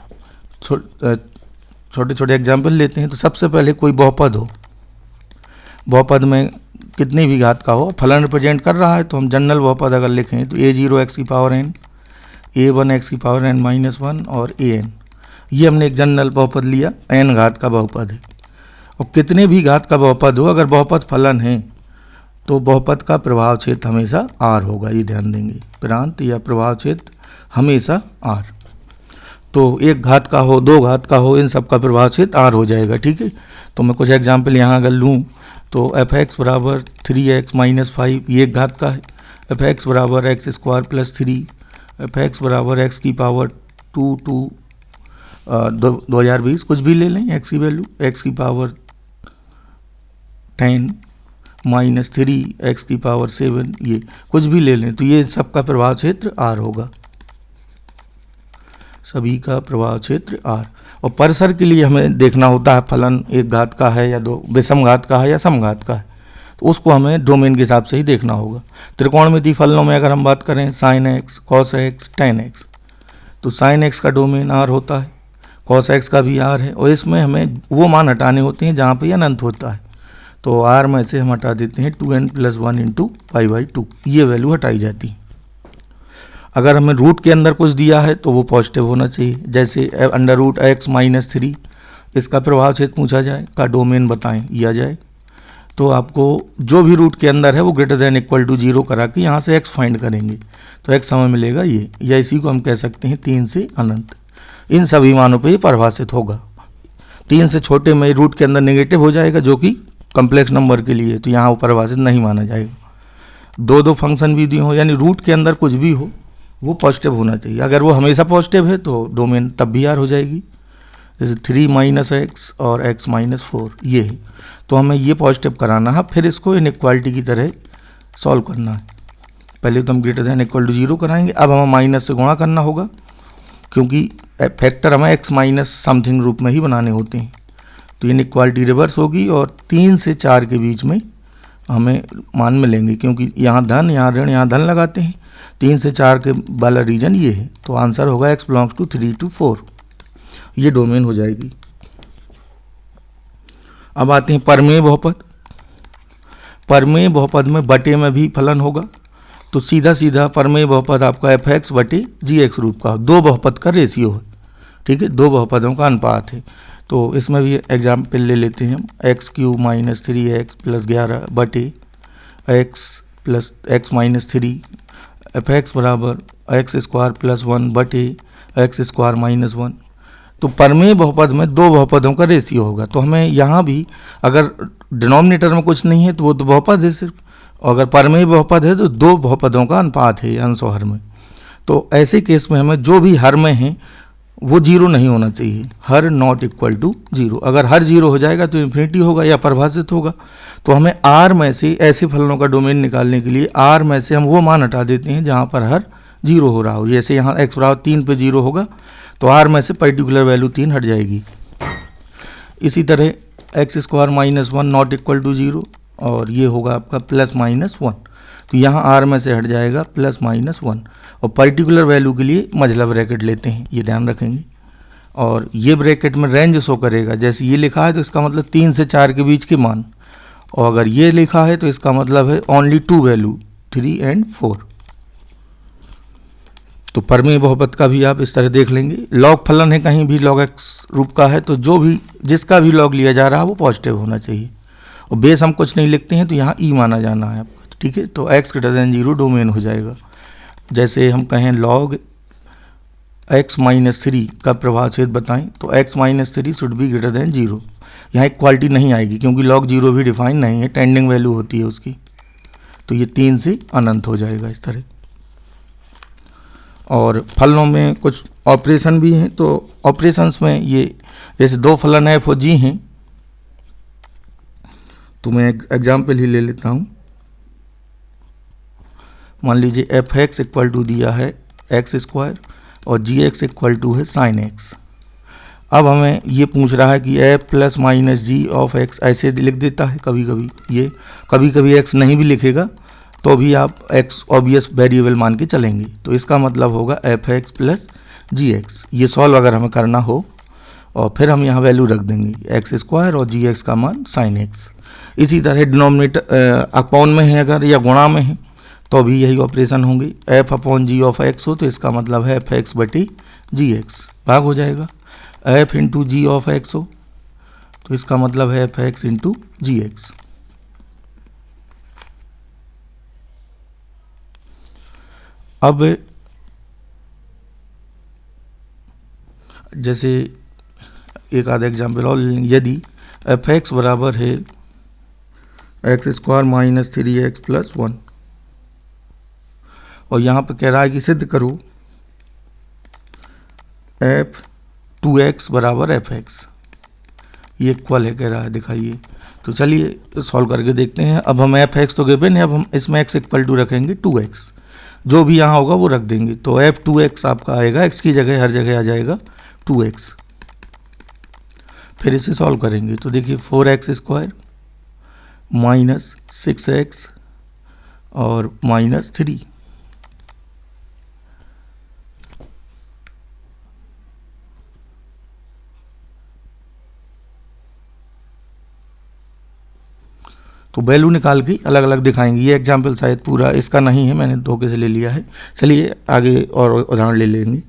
छोटे छोटे एग्जाम्पल लेते हैं। तो सबसे पहले कोई बहुपद हो, बहुपद में कितनी भी घात का हो, फलन रिप्रेजेंट कर रहा है, तो हम जनरल बहुपद अगर लिखें तो a0 x की पावर n, a1 x की पावर n - 1 और an, ये हमने एक जनरल बहुपद लिया, n घात का बहुपद है। और कितने भी घात का बहुपद हो, अगर बहुपद फलन है तो बहुपद का प्रभाव क्षेत्र हमेशा r होगा। ये ध्यान देंगे, प्रांत या प्रभाव क्षेत्र हमेशा r। तो एक घात का हो, 2 घात का हो, इन सब का प्रभाव क्षेत्र r हो जाएगा। ठीक है। तो मैं कुछ एग्जाम्पल यहाँ अगर लूँ तो fx बराबर 3x - 5, ये एक घात का है। fx बराबर x² + 3, fx बराबर x की पावर 2 2020, कुछ भी ले लें x की वैल्यू, x की पावर 10 - 3 x की पावर 7, ये कुछ भी ले लें, तो ये सबका प्रभाव क्षेत्र r होगा, सभी का प्रभाव क्षेत्र r। और परसर के लिए हमें देखना होता है फलन एक घात का है या 2 विषम घात का है या समघात का है, तो उसको हमें डोमेन के हिसाब से ही देखना होगा। त्रिकोणमितीय फलनों में अगर हम बात करें sin x, cos x, tan x, तो sin x का डोमेन r होता है, cos x का भी r है, और इसमें हमें वो मान हटाने होते हैं जहाँ पे अनंत होता है। तो r में से हम हटा देते हैं 2n + 1 × π/2, ये वैल्यू हटाई जाती है। अगर हमें रूट के अंदर कुछ दिया है तो वो पॉजिटिव होना चाहिए, जैसे √x - 3, इसका प्रभाव क्षेत्र पूछा जाए, का डोमेन बताएं या जाए, तो आपको जो भी रूट के अंदर है वो > 0 करा के यहाँ से x फाइंड करेंगे, तो x हमें मिलेगा ये, या इसी को हम कह सकते हैं 3 से अनंत। इन सभी मानों पे ये परिभाषित होगा। 3 से छोटे में रूट के अंदर नेगेटिव हो जाएगा, जो कि कम्प्लेक्स नंबर के लिए, तो यहाँ वो परिभाषित नहीं माना जाएगा। 2 फंक्शन भी दिए हो, यानी रूट के अंदर कुछ भी हो वो पॉजिटिव होना चाहिए। अगर वो हमेशा पॉजिटिव है तो डोमेन तब भी r हो जाएगी, जैसे 3 - x और x - 4, ये है। तो हमें ये पॉजिटिव कराना है, फिर इसको इनइक्वालिटी की तरह सॉल्व करना है। पहले तो हम > 0 कराएंगे, अब हमें माइनस से गुणा करना होगा, क्योंकि फैक्टर हमें x माइनस समथिंग रूप में ही बनाने होते हैं। तो इनइक्वालिटी रिवर्स होगी और 3 से 4 के बीच में हमें मान मिलेंगे, क्योंकि यहाँ धन, यहाँ ऋण, यहाँ धन लगाते हैं। 3 से 4 के वाला रीजन ये है, तो आंसर होगा x बिलोंग्स टू 3 to 4, ये डोमेन हो जाएगी। अब आते हैं परमेय बहुपद। परमेय बहुपद में बटे में भी फलन होगा, तो सीधा सीधा परमेय बहुपद आपका fx/gx रूप का, 2 बहुपद का रेशियो है। ठीक है, 2 बहुपदों का अनुपात है। तो इसमें भी एग्जाम्पल ले लेते हैं हम, x³ - 3x + 11 बटे x + x - 3, fx बराबर x² + 1 बटे x² - 1। तो परमेय बहुपद में 2 बहुपदों का रेशियो होगा, तो हमें यहाँ भी अगर डिनोमिनेटर में कुछ नहीं है तो वो तो बहुपद है सिर्फ, और अगर परमेय बहुपद है तो 2 बहुपदों का अनुपात है अंश और हर में। तो ऐसे केस में हमें जो भी हर में है वो 0 नहीं होना चाहिए, हर नॉट इक्वल टू 0। अगर हर 0 हो जाएगा तो इन्फिनिटी होगा या परिभाषित होगा। तो हमें r में से ऐसे फलनों का डोमेन निकालने के लिए r में से हम वो मान हटा देते हैं जहाँ पर हर 0 हो रहा हो। जैसे यहाँ x बराबर 3 पे 0 होगा तो r में से पर्टिकुलर वैल्यू 3 हट जाएगी। इसी तरह x² - 1 नॉट इक्वल टू 0, और ये होगा आपका +-1। तो यहाँ आर में से हट जाएगा +-1, और पर्टिकुलर वैल्यू के लिए मझला ब्रैकेट लेते हैं, ये ध्यान रखेंगे। और ये ब्रैकेट में रेंज शो करेगा, जैसे ये लिखा है तो इसका मतलब 3 से 4 के बीच के मान, और अगर ये लिखा है तो इसका मतलब है ओनली 2 वैल्यू 3 और 4। तो परमेय बहुपद का भी आप इस तरह देख लेंगे। लॉग फलन है, कहीं भी log x रूप का है तो जो भी जिसका भी लॉग लिया जा रहा है वो पॉजिटिव होना चाहिए, और बेस हम कुछ नहीं लिखते हैं तो यहाँ ई माना जाना है आपका, ठीक है। तो x > 0 डोमेन हो जाएगा। जैसे हम कहें log x - 3 का प्रभाव छेद बताएं तो x - 3 शुड बी > 0। यहाँ इक्वालिटी नहीं आएगी क्योंकि log 0 भी डिफाइन नहीं है, टेंडिंग वैल्यू होती है उसकी, तो ये 3 से अनंत हो जाएगा इस तरह। और फलनों में कुछ ऑपरेशन भी हैं, तो ऑपरेशंस में ये जैसे 2 फलन f और g हैं, तो मैं एक एग्जाम्पल ही ले लेता हूँ। मान लीजिए f(x) = दिया है x² और gx = है sin x। अब हमें ये पूछ रहा है कि f + - g ऑफ x ऐसे लिख देता है कभी कभी, ये कभी कभी x नहीं भी लिखेगा तो भी आप x ऑब्वियस वेरिएबल मान के चलेंगे, तो इसका मतलब होगा f(x) + gx। ये सॉल्व अगर हमें करना हो और फिर हम यहाँ वैल्यू रख देंगे x² और gx का मान sin x। इसी तरह डिनोमिनेटर अपॉन में है अगर या गुणा में है तो भी यही ऑपरेशन होंगे। f/g ऑफ x हो तो इसका मतलब है f(x/gx) भाग हो जाएगा। f × g ऑफ x हो तो इसका मतलब है f(x/gx)। अब जैसे एक आधा एग्जाम्पल और लेंगे। यदि f(x) बराबर है x² - 3x + 1, और यहाँ पे कह रहा है कि सिद्ध करो f(2x) = f(x), ये इक्वल है कह रहा है, दिखाइए। तो चलिए सॉल्व करके देखते हैं। अब हम f(x) तो गिवन है, अब हम इसमें x = रखेंगे 2x, जो भी यहाँ होगा वो रख देंगे, तो f(2x) आपका आएगा, x की जगह हर जगह आ जाएगा 2x। फिर इसे सॉल्व करेंगे तो देखिए 4x² - 6x और -3। तो वैल्यू निकाल के अलग अलग दिखाएंगे। ये एग्जाम्पल शायद पूरा इसका नहीं है, मैंने धोखे से ले लिया है। चलिए आगे और उदाहरण ले लेंगे।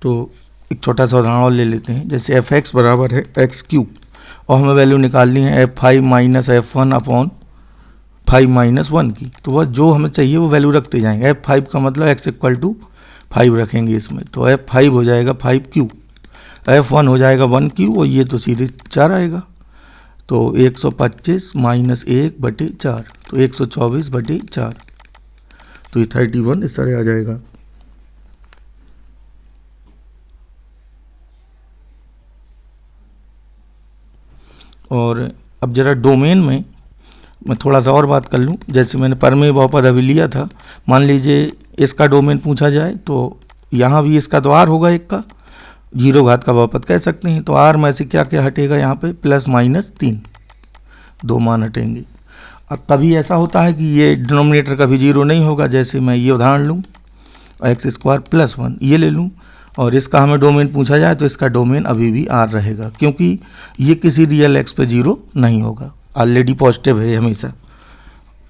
तो एक छोटा सा उदाहरण और ले लेते हैं। जैसे f(x) बराबर है x³ और हमें वैल्यू निकालनी है f5 - f1 अपॉन 5 - 1 की, तो बस जो हमें चाहिए वो वैल्यू रखते जाएंगे। f5 का मतलब x = 5 रखेंगे इसमें, तो f5 हो जाएगा 5³ f1 हो जाएगा 1³ और ये तो सीधे 4 आएगा, तो 125 - 1/4 तो 124/4, तो ये 31 इस तरह आ जाएगा। और अब जरा डोमेन में मैं थोड़ा सा और बात कर लूँ। जैसे मैंने परमेय बहुपद अभी लिया था, मान लीजिए इसका डोमेन पूछा जाए तो यहाँ भी इसका तो r होगा, एक का 0 घात का बहुपद कह सकते हैं, तो r में से क्या क्या हटेगा यहाँ पे +-3 दो मान हटेंगे। अब कभी ऐसा होता है कि ये डिनोमिनेटर कभी 0 नहीं होगा, जैसे मैं ये उदाहरण लूँ x² + 1 ये ले लूँ और इसका हमें डोमेन पूछा जाए तो इसका डोमेन अभी भी r रहेगा, क्योंकि ये किसी रियल x पे 0 नहीं होगा, ऑलरेडी पॉजिटिव है हमेशा।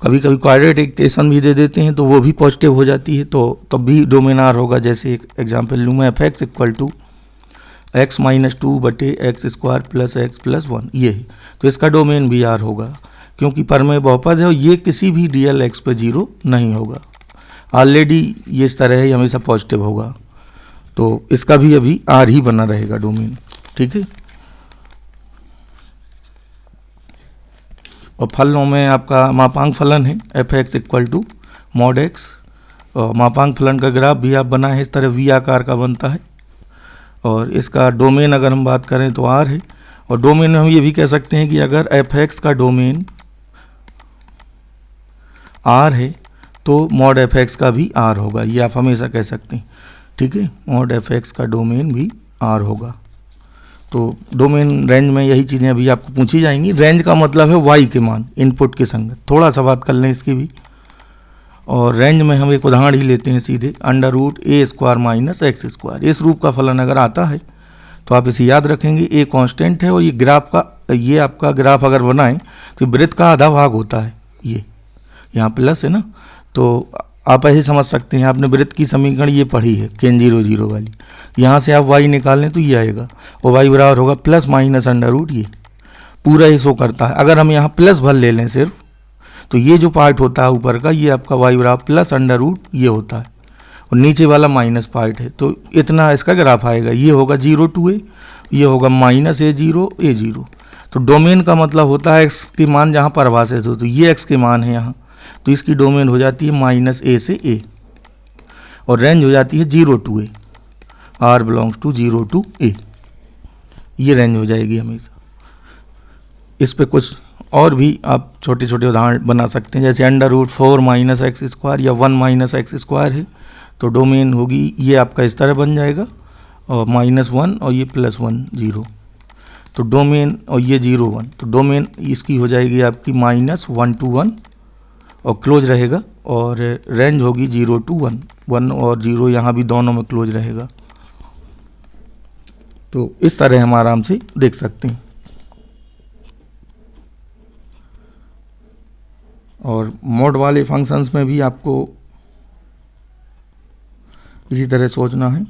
कभी कभी क्वाड्रेटिक इक्वेशन भी दे देते हैं तो वो भी पॉजिटिव हो जाती है, तो तब भी डोमेन r होगा। जैसे एक एग्जांपल लूँ मैं, f(x) = x - 2/x² + x + 1 ये है, तो इसका डोमेन भी r होगा, क्योंकि परमेय बहुपद है और ये किसी भी रियल x पे 0 नहीं होगा, ऑलरेडी ये इस तरह है, हमेशा पॉजिटिव होगा, तो इसका भी अभी r ही बना रहेगा डोमेन, ठीक है। और फलनों में आपका मापांक फलन है f(x) = mod x, और मापांक फलन का ग्राफ भी आप बना है इस तरह V आकार का बनता है, और इसका डोमेन अगर हम बात करें तो r है। और डोमेन में हम ये भी कह सकते हैं कि अगर f(x) का डोमेन r है तो mod f(x) का भी r होगा, ये आप हमेशा कह सकते हैं, ठीक है। mod f(x) का डोमेन भी r होगा। तो डोमेन रेंज में यही चीज़ें अभी आपको पूछी जाएंगी। रेंज का मतलब है वाई के मान इनपुट के संगत। थोड़ा सा बात कर लें इसकी भी। और रेंज में हम एक उदाहरण ही लेते हैं सीधे, अंडर रूट ए स्क्वायर माइनस एक्स स्क्वायर। इस रूप का फलन अगर आता है तो आप इसे याद रखेंगे, ए कांस्टेंट है और ये ग्राफ का, ये आपका ग्राफ अगर बनाएं तो वृत्त का आधा भाग होता है, ये यहाँ प्लस है ना, तो आप ऐसे समझ सकते हैं, आपने वृत्त की समीकरण ये पढ़ी है केन 0 0 वाली, यहाँ से आप वाई निकाल लें तो ये आएगा और वाई बराबर होगा प्लस माइनस अंडर रूट, ये पूरा ही शो करता है। अगर हम यहाँ प्लस भर ले लें सिर्फ, तो ये जो पार्ट होता है ऊपर का, ये आपका वाई बराबर प्लस अंडर रूट ये होता है और नीचे वाला माइनस पार्ट है, तो इतना इसका ग्राफ आएगा। ये होगा 0 टू ए, ये होगा माइनस A0 A0। तो डोमेन का मतलब होता है एक्स के मान जहाँ परिभाषित हो, तो ये एक्स के मान है यहाँ, तो इसकी डोमेन हो जाती है माइनस ए से ए और रेंज हो जाती है 0 to A, R belongs to 0 to A, ये रेंज हो जाएगी हमेशा। इस पे कुछ और भी आप छोटे छोटे उदाहरण बना सकते हैं, जैसे under root 4 minus X square या 1 माइनस एक्स स्क्वायर है, तो डोमेन होगी ये आपका इस तरह बन जाएगा और -1 और ये +1 0, तो डोमेन और ये 0 1, तो डोमेन इसकी हो जाएगी आपकी -1 to 1 और क्लोज रहेगा, और रेंज होगी 0 to 1, 1 और 0 यहाँ भी दोनों में क्लोज रहेगा। तो इस तरह हम आराम से देख सकते हैं। और मोड वाले फंक्शंस में भी आपको इसी तरह सोचना है,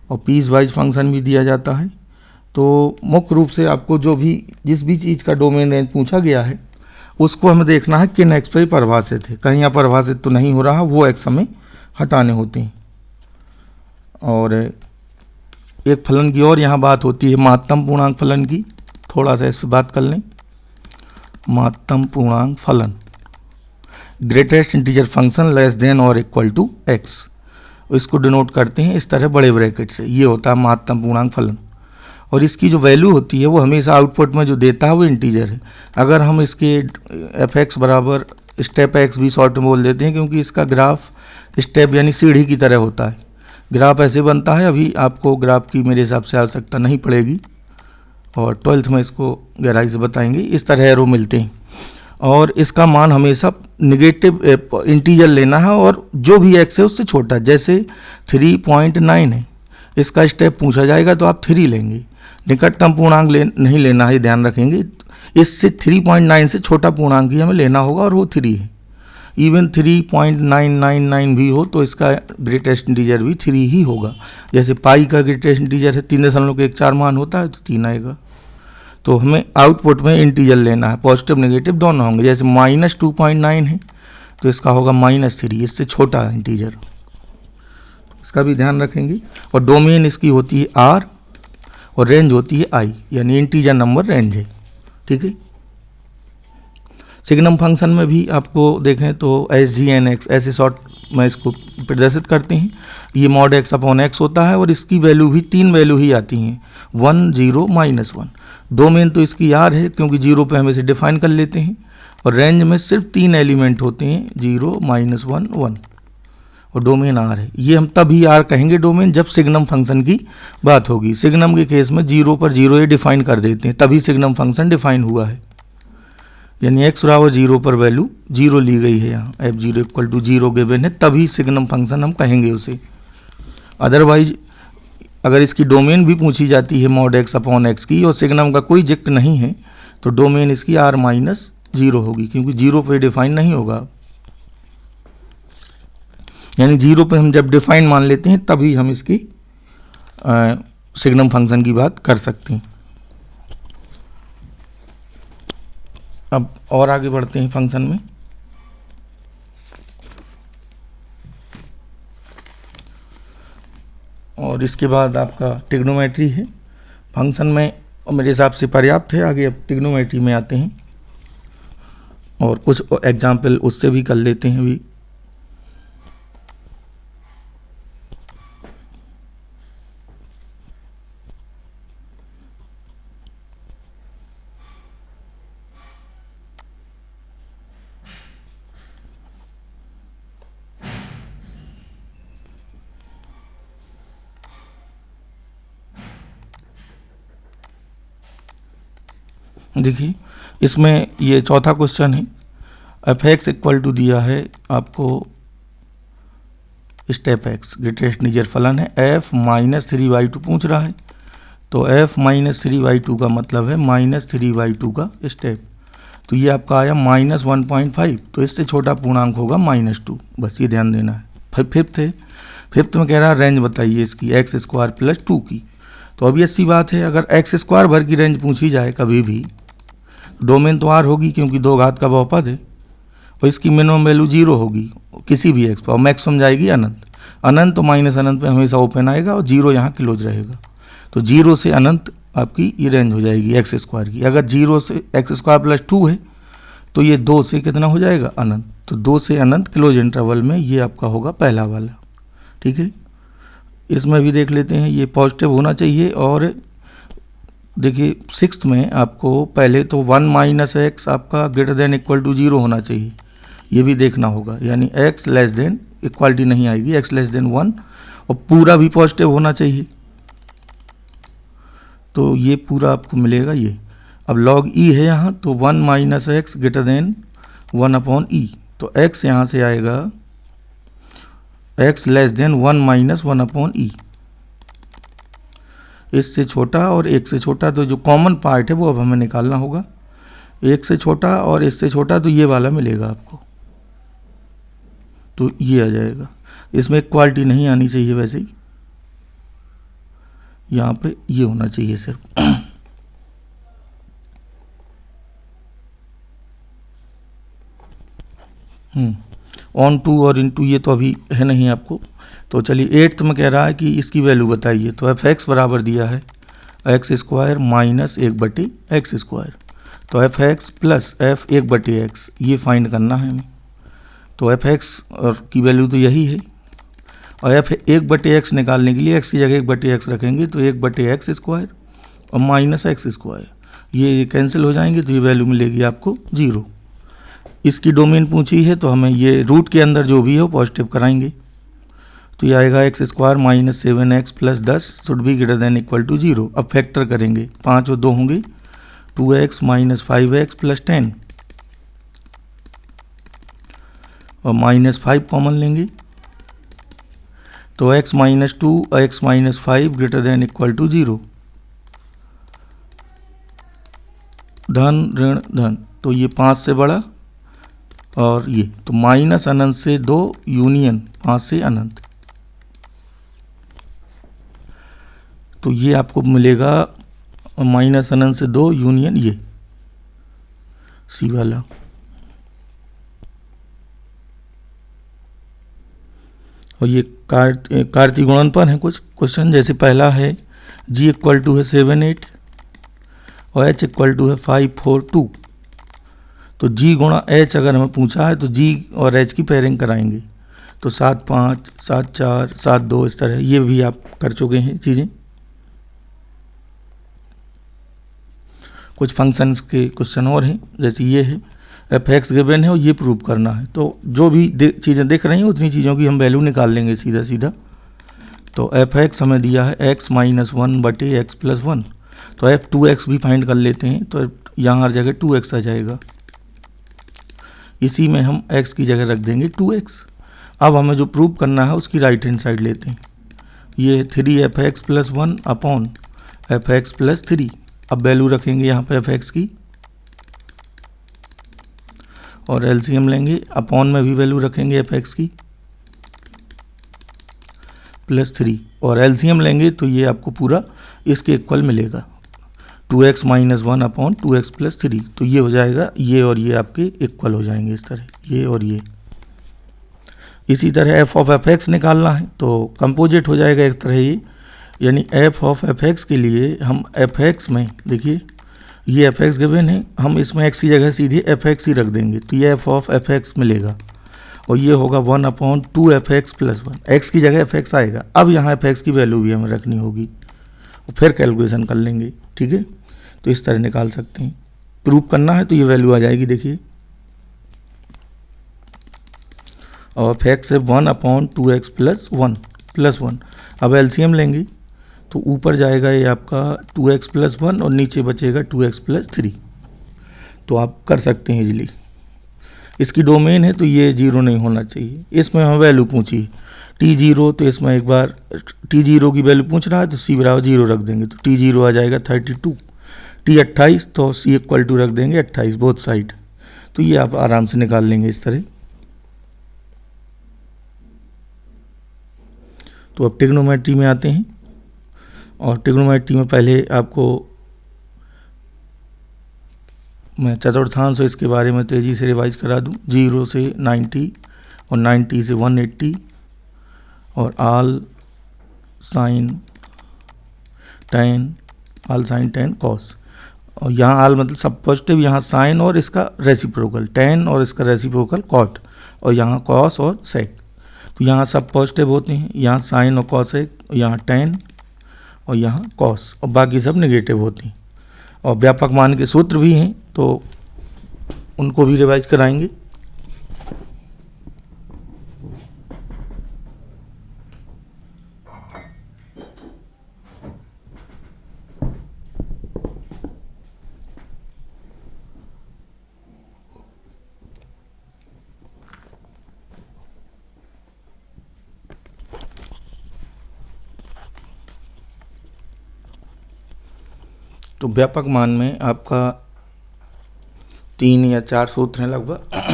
और पीस वाइज फंक्शन भी दिया जाता है। तो मुख्य रूप से आपको जो भी जिस भी चीज़ का डोमेन रेंज पूछा गया है उसको हमें देखना है किन एक्स पे परिभाषित है, कहीं यहाँ परिभाषित तो नहीं हो रहा, वो एक्स हमें हटाने होते हैं। और एक फलन की और यहाँ बात होती है महत्तम पूर्णांक फलन की, थोड़ा सा इस पर बात कर लें। महत्तम पूर्णांक फलन, greatest integer function less than और इक्वल टू एक्स, इसको डिनोट करते हैं इस तरह बड़े ब्रैकेट से, ये होता है महत्तम पूर्णांक फलन। और इसकी जो वैल्यू होती है वो हमेशा आउटपुट में जो देता है वो इंटीजर है। अगर हम इसके एफ एक्स बराबर स्टेप एक्स भी शॉर्ट में बोल देते हैं, क्योंकि इसका ग्राफ स्टेप यानी सीढ़ी की तरह होता है, ग्राफ ऐसे बनता है। अभी आपको ग्राफ की मेरे हिसाब से आवश्यकता नहीं पड़ेगी और 12th में इसको गहराई से बताएंगे। इस तरह एरो मिलते हैं और इसका मान हमेशा निगेटिव इंटीजर लेना है और जो भी एक्स है उससे छोटा, जैसे 3.9 है, इसका स्टेप पूछा जाएगा तो आप 3 लेंगे, निकटतम पूर्णांक नहीं लेना है, ध्यान रखेंगे। इससे 3.9 से छोटा पूर्णांक ही हमें लेना होगा और वो 3 है। इवन 3.999 भी हो तो इसका ग्रेटेस्ट इंटीजर भी 3 ही होगा। जैसे पाई का ग्रेटेस्ट इंटीजर है 3.14 मान होता है तो 3 आएगा। तो हमें आउटपुट में इंटीजर लेना है, पॉजिटिव नेगेटिव दोनों होंगे। जैसे -2.9 है तो इसका होगा -3, इससे छोटा इंटीजर, इसका भी ध्यान रखेंगे। और डोमेन इसकी होती है आर और रेंज होती है आई, यानी इंटीजर नंबर रेंज है, ठीक है। सिग्नम फंक्शन में भी आपको देखें तो SGNX ऐसे शॉर्ट में इसको प्रदर्शित करते हैं। ये mod x अपॉन x होता है और इसकी वैल्यू भी 3 वैल्यू ही आती हैं, 1 0 -1। डोमेन तो इसकी आर है क्योंकि 0 पे हम इसे डिफाइन कर लेते हैं, और रेंज में सिर्फ 3 एलिमेंट होते हैं, 0 -1 1, और डोमेन आर है। ये हम तभी आर कहेंगे डोमेन जब सिग्नम फंक्शन की बात होगी। सिग्नम के केस में 0 पर 0 ये डिफाइन कर देते हैं, तभी सिग्नम फंक्शन डिफाइन हुआ है, यानी x बराबर 0 पर वैल्यू 0 ली गई है, यहाँ f0 इक्वल टू 0 गिवन है, तभी सिग्नम फंक्शन हम कहेंगे उसे। अदरवाइज अगर इसकी डोमेन भी पूछी जाती है mod x अपॉन x की और सिग्नम का कोई जिक्र नहीं है तो डोमेन इसकी r -0 होगी, क्योंकि 0 पे डिफाइन नहीं होगा। यानी 0 पे हम जब डिफाइन मान लेते हैं तभी हम इसकी सिग्नम फंक्शन की बात कर सकते हैं। अब और आगे बढ़ते हैं फंक्शन में। और इसके बाद आपका ट्रिग्नोमेट्री है फंक्शन में, और मेरे हिसाब से पर्याप्त है। आगे अब ट्रिग्नोमेट्री में आते हैं और कुछ एग्जाम्पल उससे भी कर लेते हैं भी। देखिए इसमें ये चौथा क्वेश्चन है, एफ एक्स इक्वल टू दिया है आपको स्टेप एक्स ग्रेटेस्ट निजर फलन है, एफ माइनस 3/2 पूछ रहा है, तो एफ माइनस 3/2 का मतलब है माइनस 3/2 का स्टेप, तो ये आपका आया -1.5, तो इससे छोटा पूर्णांक होगा -2, बस ये ध्यान देना है। फिर फिफ्थ में कह रहा है रेंज बताइए इसकी x² + 2 की, तो अभी अच्छी बात है, अगर x² भर की रेंज पूछी जाए कभी भी, डोमेन तो R होगी क्योंकि 2 घात का बहुपद है, और इसकी मिनिमम वैल्यू 0 होगी किसी भी x पर, और मैक्सिमम जाएगी अनंत, अनंत तो माइनस अनंत पे हमेशा ओपन आएगा और 0 यहाँ क्लोज रहेगा, तो 0 से अनंत आपकी ये रेंज हो जाएगी x² की। अगर 0 से x² + 2 है तो ये 2 से कितना हो जाएगा अनंत, तो 2 से अनंत क्लोज इंटरवल में ये आपका होगा पहला वाला। ठीक है, इसमें भी देख लेते हैं, ये पॉजिटिव होना चाहिए, और देखिए 6th में आपको पहले तो 1 - x आपका > 0 होना चाहिए, ये भी देखना होगा, यानी x लेस देन, इक्वालिटी नहीं आएगी, x लेस देन 1, और पूरा भी पॉजिटिव होना चाहिए, तो ये पूरा आपको मिलेगा ये। अब log e है यहाँ, तो 1 - x > 1/e, तो x यहाँ से आएगा x लेस देन 1 - 1/e, इससे छोटा और 1 से छोटा, तो जो कॉमन पार्ट है वो अब हमें निकालना होगा, 1 से छोटा और इससे छोटा, तो ये वाला मिलेगा आपको, तो ये आ जाएगा, इसमें इक्वालिटी नहीं आनी चाहिए, वैसे ही यहाँ पे ये होना चाहिए सिर्फ। ऑन टू और इन टू ये तो अभी है नहीं आपको, तो चलिए 8th में कह रहा है कि इसकी वैल्यू बताइए, तो एफ एक्स बराबर दिया है x² - 1/x², तो F x plus F 1/x ये फाइंड करना है हमें, तो एफ एक्स की वैल्यू तो यही है, और एफ 1/x निकालने के लिए x की जगह 1/x रखेंगे, तो 1/x² और -x², ये कैंसिल हो जाएंगे, तो ये वैल्यू मिलेगी आपको 0। इसकी डोमेन पूछी है, तो हमें ये रूट के अंदर जो भी है वो पॉजिटिव कराएंगे, तो ये आएगा x² - 7x + 10 शुड बी > 0। अब फैक्टर करेंगे, 5 और 2 होंगे, 2x - 5x + 10, और -5 कॉमन लेंगे, तो x - 2 x - 5 > 0, धन ऋण धन, तो ये 5 से बड़ा, और ये तो माइनस अनंत से 2 यूनियन 5 से अनंत, तो ये आपको मिलेगा माइनस अनंत से 2 यूनियन ये सी वाला। और ये कार्तीय गुणनफल है कुछ क्वेश्चन, जैसे पहला है g = 7 8 और h = 5 4 2, तो g गुणा h अगर हमें पूछा है तो g और h की पेयरिंग कराएंगे, तो 7 5 7 4 7 2 इस तरह, ये भी आप कर चुके हैं चीज़ें। कुछ फंक्शंस के क्वेश्चन और हैं, जैसे ये है एफ एक्स गिवन है और ये प्रूव करना है, तो जो भी चीज़ें दिख रही हैं उतनी चीज़ों की हम वैल्यू निकाल लेंगे सीधा सीधा। तो एफ एक्स हमें दिया है x - 1/x + 1, तो एफ 2x भी फाइंड कर लेते हैं, तो यहाँ हर जगह 2x आ जाएगा, इसी में हम x की जगह रख देंगे 2x। अब हमें जो प्रूव करना है उसकी राइट हैंड साइड लेते हैं, ये 3f(x + 1) अपॉन f(x + 3), अब वैल्यू रखेंगे यहाँ पे f(x) की, और एलसीएम लेंगे, अपॉन में भी वैल्यू रखेंगे f(x) की +3, और एलसीएम लेंगे तो ये आपको पूरा इसके इक्वल मिलेगा, 2x - 1 अपॉन 2x + 3, तो ये हो जाएगा, ये और ये आपके इक्वल हो जाएंगे इस तरह, ये और ये। इसी तरह f(f(x) निकालना है तो कंपोजिट हो जाएगा इस तरह ये, यानी f(f(x) के लिए हम f(x) में देखिए ये f(x) गिवन है, हम इसमें x की जगह सीधे f(x) ही रख देंगे, तो ये f(f(x) मिलेगा, और ये होगा 1/2f(x + 1), x की जगह f(x) आएगा। अब यहाँ f(x) की वैल्यू भी हमें रखनी होगी, और फिर कैलकुलेशन कर लेंगे, ठीक है। तो इस तरह निकाल सकते हैं, प्रूव करना है तो ये वैल्यू आ जाएगी, देखिए, और f(x) है 1/2x + 1 अब एलसीएम लेंगे तो ऊपर जाएगा ये आपका 2x + 1 और नीचे बचेगा 2x + 3, तो आप कर सकते हैं इजीली। इसकी डोमेन है तो ये 0 नहीं होना चाहिए। इसमें हमें वैल्यू पूछी T0, तो इसमें एक बार T0 की वैल्यू पूछ रहा है तो C बराबर 0 रख देंगे तो T0 आ जाएगा 32। T28 तो C इक्वल टू रख देंगे 28 बोथ साइड। तो ये आप आराम से निकाल लेंगे इस तरह। तो अब ट्रिग्नोमेट्री में आते हैं, और ट्रिग्नोमेट्री में पहले आपको मैं चतुर्थांश इसके बारे में तेज़ी से रिवाइज करा दूं। 0 से 90 और 90 से 180 और आल साइन टेन कॉस, और यहाँ आल मतलब सब पॉजिटिव, यहाँ साइन और इसका रेसिप्रोकल टेन और इसका रेसिप्रोकल कॉट, और यहाँ कॉस और सेक। तो यहाँ सब पॉजिटिव होते हैं, यहाँ साइन और कॉसेक, यहाँ टेन और यहाँ कॉस, और बाकी सब नेगेटिव होती हैं। और व्यापक मान के सूत्र भी हैं तो उनको भी रिवाइज कराएंगे। तो व्यापक मान में आपका 3 या 4 सूत्र हैं लगभग।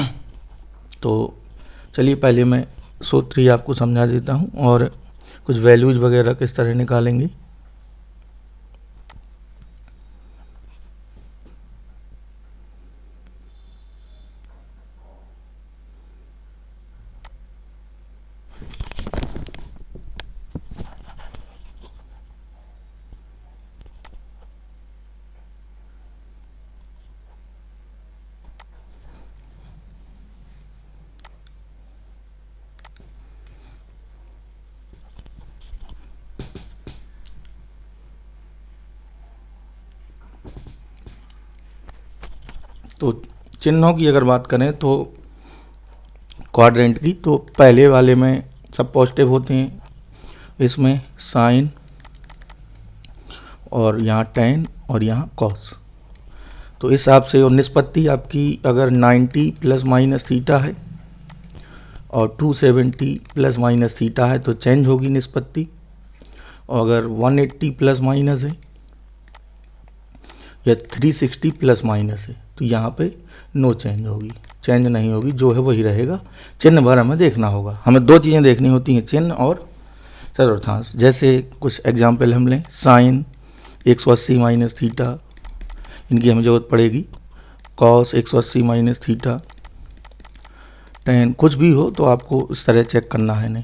तो चलिए पहले मैं सूत्र ही आपको समझा देता हूँ और कुछ वैल्यूज वगैरह किस तरह निकालेंगे। तो चिन्हों की अगर बात करें तो क्वाड्रेंट की, तो पहले वाले में सब पॉजिटिव होते हैं, इसमें साइन और यहाँ टेन और यहाँ कॉस। तो इस हिसाब से, और निष्पत्ति आपकी अगर 90 प्लस माइनस थीटा है और 270 प्लस माइनस थीटा है तो चेंज होगी निष्पत्ति, और अगर 180 प्लस माइनस है या 360 प्लस माइनस है तो यहाँ पे नो चेंज होगी, चेंज नहीं होगी, जो है वही रहेगा। चिन्ह भर हमें देखना होगा, हमें 2 चीज़ें देखनी होती हैं, चिन्ह और चतुर्थांश। जैसे कुछ एग्जाम्पल हम लें, साइन 180 माइनस थीटा, इनकी हमें ज़रूरत पड़ेगी, कॉस 180 माइनस थीटा, टेन, कुछ भी हो तो आपको इस तरह चेक करना है नहीं।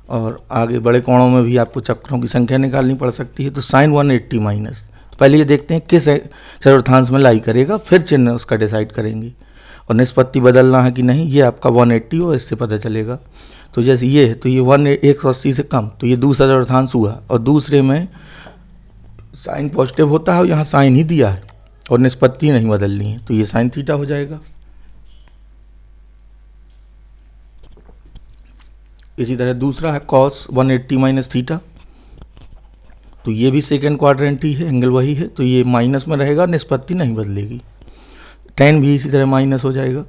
और आगे बड़े कोणों में भी आपको चक्रों की संख्या निकालनी पड़ सकती है। तो साइन 180 माइनस, पहले ये देखते हैं किस चतुर्थांश में लाई करेगा, फिर चिन्ह उसका डिसाइड करेंगे। और निष्पत्ति बदलना है कि नहीं, ये आपका 180 हो, इससे पता चलेगा। तो जैसे ये है तो ये 180 से कम, तो ये दूसरा चतुर्थांश हुआ, और दूसरे में साइन पॉजिटिव होता है और यहाँ साइन ही दिया है और निष्पत्ति नहीं बदलनी है, तो ये साइन थीटा हो जाएगा। इसी तरह दूसरा है कॉस 180 माइनस थीटा, तो ये भी सेकेंड क्वाड्रेंट ही है, एंगल वही है, तो ये माइनस में रहेगा, निष्पत्ति नहीं बदलेगी। टेन भी इसी तरह माइनस हो जाएगा।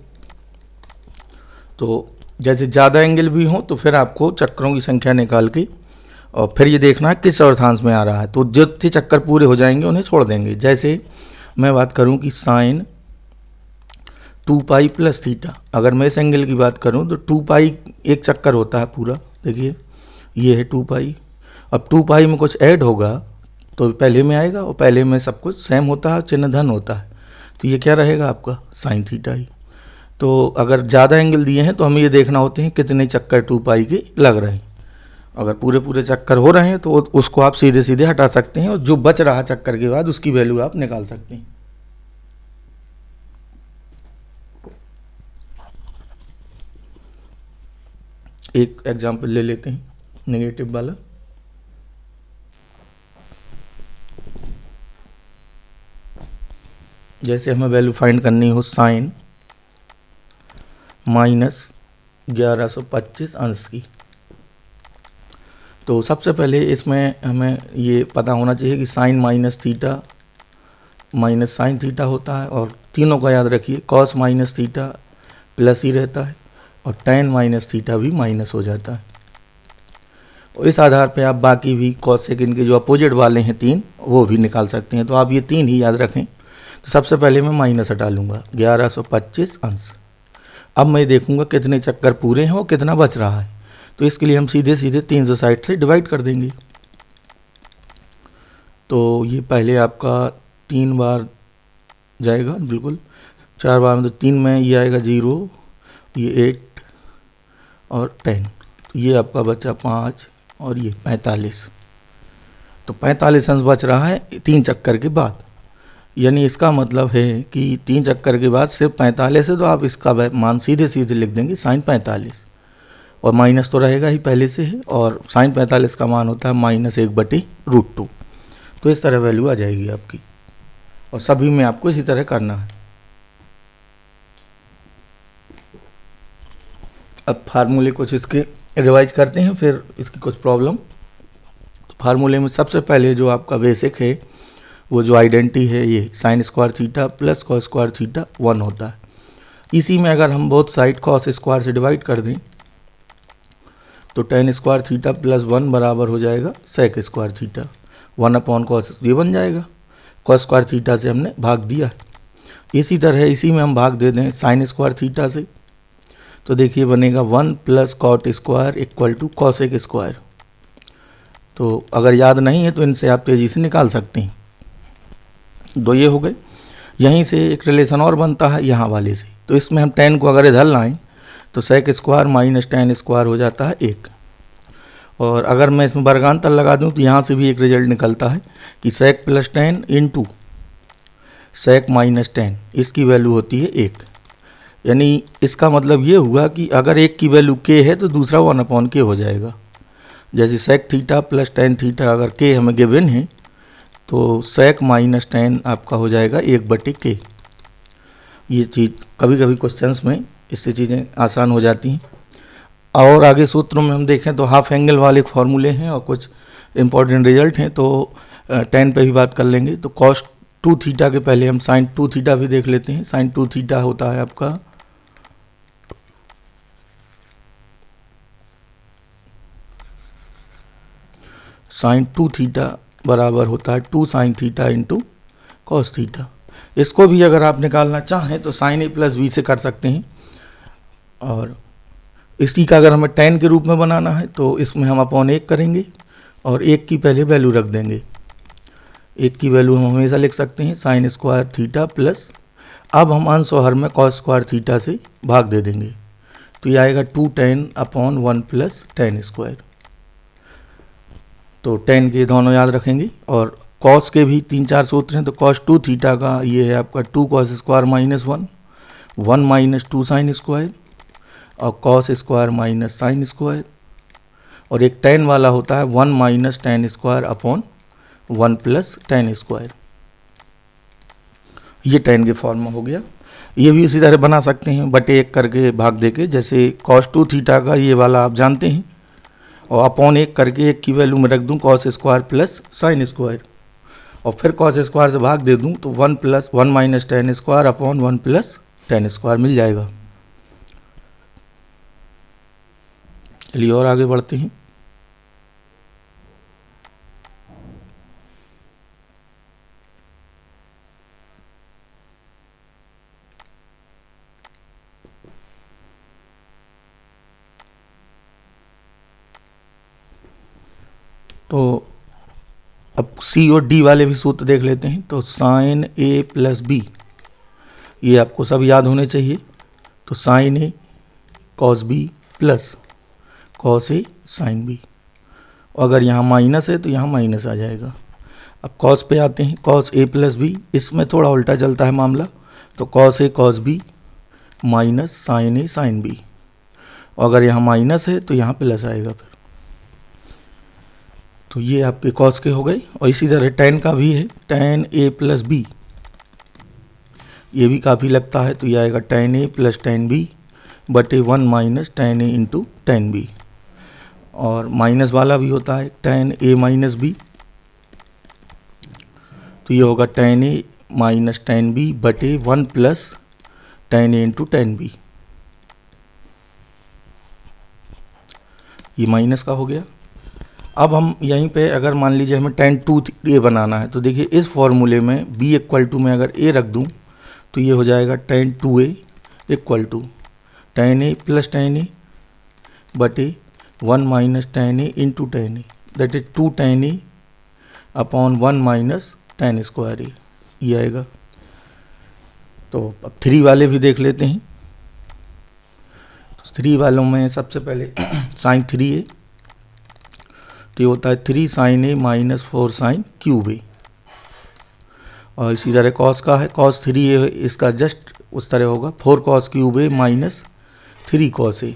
तो जैसे ज़्यादा एंगल भी हो तो फिर आपको चक्रों की संख्या निकाल के और फिर ये देखना है किस चतुर्थांश में आ रहा है, तो जितने चक्कर पूरे हो जाएंगे उन्हें छोड़ देंगे। जैसे मैं बात करूं कि साइन 2 पाई प्लस थीटा, अगर मैं इस एंगल की बात करूं तो 2 पाई एक चक्कर होता है पूरा, देखिए ये है 2 पाई। अब 2 पाई में कुछ ऐड होगा तो पहले में आएगा, और पहले में सब कुछ सेम होता है, चिन्ह धन होता है, तो ये क्या रहेगा आपका साइन थीटा ही। तो अगर ज़्यादा एंगल दिए हैं तो हमें ये देखना होते हैं कितने चक्कर 2 पाई के लग रहे हैं। अगर पूरे पूरे चक्कर हो रहे हैं तो उसको आप सीधे सीधे हटा सकते हैं, और जो बच रहा चक्कर के बाद उसकी वैल्यू आप निकाल सकते हैं। एक एग्जांपल ले लेते हैं नेगेटिव वाला। जैसे हमें वैल्यू फाइंड करनी हो साइन माइनस 1125 अंश की, तो सबसे पहले इसमें हमें ये पता होना चाहिए कि sine minus theta minus sine theta होता है, और तीनों का याद रखिए कॉस माइनस थीटा प्लस ही रहता है, और टेन माइनस थीटा भी माइनस हो जाता है। और इस आधार पे आप बाकी भी कॉस सेकंड के जो अपोजिट वाले हैं तीन, वो भी निकाल सकते हैं। तो आप ये तीन ही याद रखें। तो सबसे पहले मैं माइनस हटा लूँगा, 1125 अंश। अब मैं देखूंगा कितने चक्कर पूरे हैं और कितना बच रहा है। तो इसके लिए हम सीधे सीधे 360 से डिवाइड कर देंगे। तो ये पहले आपका 3 बार जाएगा, बिल्कुल 4 बार में, तो 3 में ये आएगा 0, ये 8 और 10, तो ये आपका बचा 5 और ये 45। तो 45 अंश बच रहा है 3 चक्कर के बाद। यानी इसका मतलब है कि 3 चक्कर के बाद सिर्फ 45 है, तो आप इसका मान सीधे सीधे लिख देंगे साइन 45, और माइनस तो रहेगा ही पहले से है, और साइन 45 का मान होता है -1/√2। तो इस तरह वैल्यू आ जाएगी आपकी, और सभी में आपको इसी तरह करना है। अब फार्मूले कुछ इसके रिवाइज करते हैं, फिर इसकी कुछ प्रॉब्लम। तो फार्मूले में सबसे पहले जो आपका बेसिक है, वो जो आइडेंटिटी है, ये sine square theta plus cos square theta 1 होता है। इसी में अगर हम बोथ साइड कॉस स्क्वायर से डिवाइड कर दें, तो टेन स्क्वायर थीटा प्लस 1 बराबर हो जाएगा सेक स्क्वायर थीटा, 1/cos ये बन जाएगा। कॉस स्क्वायर थीटा से हमने भाग दिया। इसी तरह इसी में हम भाग दे दें साइन स्क्वायर थीटा से, तो देखिए बनेगा 1 + cot square equal to cosec square. तो अगर याद नहीं है तो इनसे आप तेज़ी से निकाल सकते हैं। दो ये हो गए। यहीं से एक रिलेशन और बनता है यहाँ वाले से, तो इसमें हम 10 को अगर इधर लाएं तो sec square minus tan square हो जाता है 1। और अगर मैं इसमें वर्गांतर लगा दूं तो यहाँ से भी एक रिजल्ट निकलता है कि sec plus 10 into sec minus 10, इसकी वैल्यू होती है 1। यानी इसका मतलब ये हुआ कि अगर एक की वैल्यू k है तो दूसरा 1/k हो जाएगा। जैसे sec theta plus tan theta अगर k हमें गिवन है, तो सेक माइनस 10 आपका हो जाएगा 1/k। ये चीज़ कभी कभी क्वेश्चंस में इससे चीज़ें आसान हो जाती हैं। और आगे सूत्रों में हम देखें तो हाफ एंगल वाले फॉर्मूले हैं और कुछ इंपॉर्टेंट रिजल्ट हैं, तो 10 पे भी बात कर लेंगे। तो कॉस 2 थीटा के पहले हम साइन 2 थीटा भी देख लेते हैं। साइन 2 थीटा होता है आपका साइन 2 थीटा बराबर होता है 2 sine theta into cos theta. इसको भी अगर आप निकालना चाहें तो साइन a प्लस b से कर सकते हैं, और इसकी का अगर हमें 10 के रूप में बनाना है तो इसमें हम अपॉन 1 करेंगे और 1 की पहले वैल्यू रख देंगे। 1 की वैल्यू हम हमेशा लिख सकते हैं साइन स्क्वायर थीटा प्लस, अब हम अंश और हर में कॉस स्क्वायर थीटा से भाग दे देंगे, तो ये आएगा 2tan/1 + tan स्क्वायर। तो 10 के दोनों याद रखेंगे, और कॉस के भी 3-4 सूत्र हैं। तो कॉस 2 थीटा का ये है आपका 2 cos square minus 1, 1 - 2 sine square, और cos square minus sine square, और एक tan वाला होता है 1 - tan square upon 1 + tan square. ये tan के फॉर्म में हो गया। ये भी इसी तरह बना सकते हैं, बटे 1 करके भाग दे के, जैसे कॉस 2 थीटा का ये वाला आप जानते हैं, और अपॉन 1 करके 1 की वैल्यू में रख दूं cos square plus sign square, और फिर कॉस स्क्वायर से भाग दे दूं तो 1 - tan square upon 1 + tan square मिल जाएगा। चलिए और आगे बढ़ते हैं। तो अब सी और डी वाले भी सूत्र देख लेते हैं। तो साइन a प्लस b, ये आपको सब याद होने चाहिए। तो sine a cos b plus cos a sine b, अगर यहाँ माइनस है तो यहाँ माइनस आ जाएगा। अब कॉस पे आते हैं, कॉस a प्लस b, इसमें थोड़ा उल्टा चलता है मामला। तो cos a cos b minus sine a sine b, अगर यहाँ माइनस है तो यहाँ प्लस आएगा फिर। तो ये आपके कॉस के हो गए। और इसी तरह tan का भी है, tan a प्लस b, ये भी काफ़ी लगता है, तो ये आएगा tan a plus tan b बटे 1 - tan a into tan b, और माइनस वाला भी होता है tan a माइनस b, तो ये होगा tan a minus tan B बटे 1 plus tan A into tan B, ये माइनस का हो गया। अब हम यहीं पे अगर मान लीजिए हमें tan 2a बनाना है, तो देखिए इस फॉर्मूले में b इक्वल टू में अगर a रख दूं तो ये हो जाएगा tan 2a equal to tan a plus tan a बटे 1 minus tan a into tan a, that is 2 tan a upon 1 minus tan square a, ये आएगा। तो अब 3 वाले भी देख लेते हैं। तो 3 वालों में सबसे पहले साइन 3a, तो ये होता है 3 साइन ए माइनस 4 साइन क्यूब ए, और इसी तरह कॉस का है, कॉस 3a है, इसका जस्ट उस तरह होगा 4 cos cube A minus 3 cos A.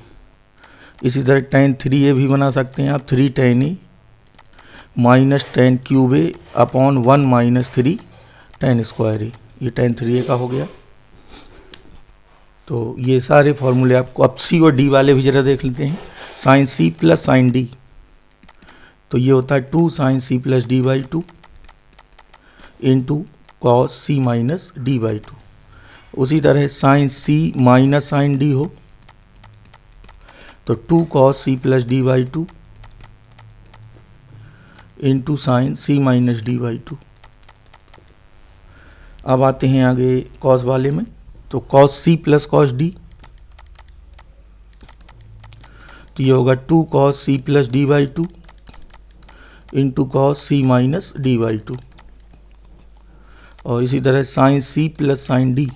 इसी तरह tan 3a भी बना सकते हैं आप, 3 tan ए माइनस tan क्यूब ए अपॉन 1 माइनस 3 tan स्क्वायर ए, ये tan 3a का हो गया। तो ये सारे फॉर्मूले आपको, अब सी और डी वाले भी जरा देख लेते हैं। Sine C plus sine D, तो ये होता है 2 sine C plus D by 2 into cos C minus D by 2। उसी तरह sine C minus sine D हो तो 2 cos C plus D by 2 into sine C minus D by 2। अब आते हैं आगे कॉस वाले में, तो cos C plus cos D, तो ये होगा 2 cos C plus D by 2 into cos C minus D by 2। और इसी तरह sine C plus sine D,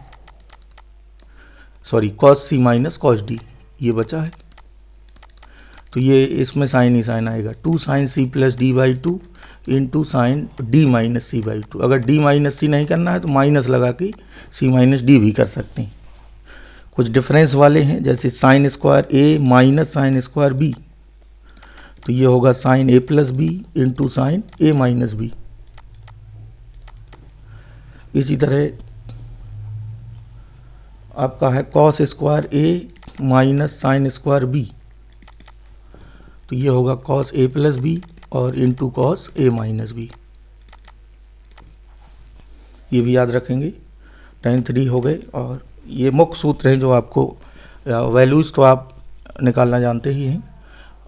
sorry cos C minus cos D, ये बचा है। तो ये इसमें साइन ही साइन आएगा, 2 sine C plus D by 2 into sine D minus C by 2। अगर डी माइनस सी नहीं करना है तो माइनस लगा के सी माइनस डी भी कर सकते हैं। कुछ डिफरेंस वाले हैं, जैसे साइन स्क्वायर ए माइनस साइन स्क्वायर बी, तो ये होगा साइन ए प्लस बी इंटू साइन ए माइनस बी। इसी तरह आपका है कॉस स्क्वायर ए माइनस साइन स्क्वायर बी, तो ये होगा कॉस ए प्लस बी और into cos A minus B, ये भी याद रखेंगे। tan 3 हो गए, और ये मुख्य सूत्र हैं जो आपको, वैल्यूज़ तो आप निकालना जानते ही हैं,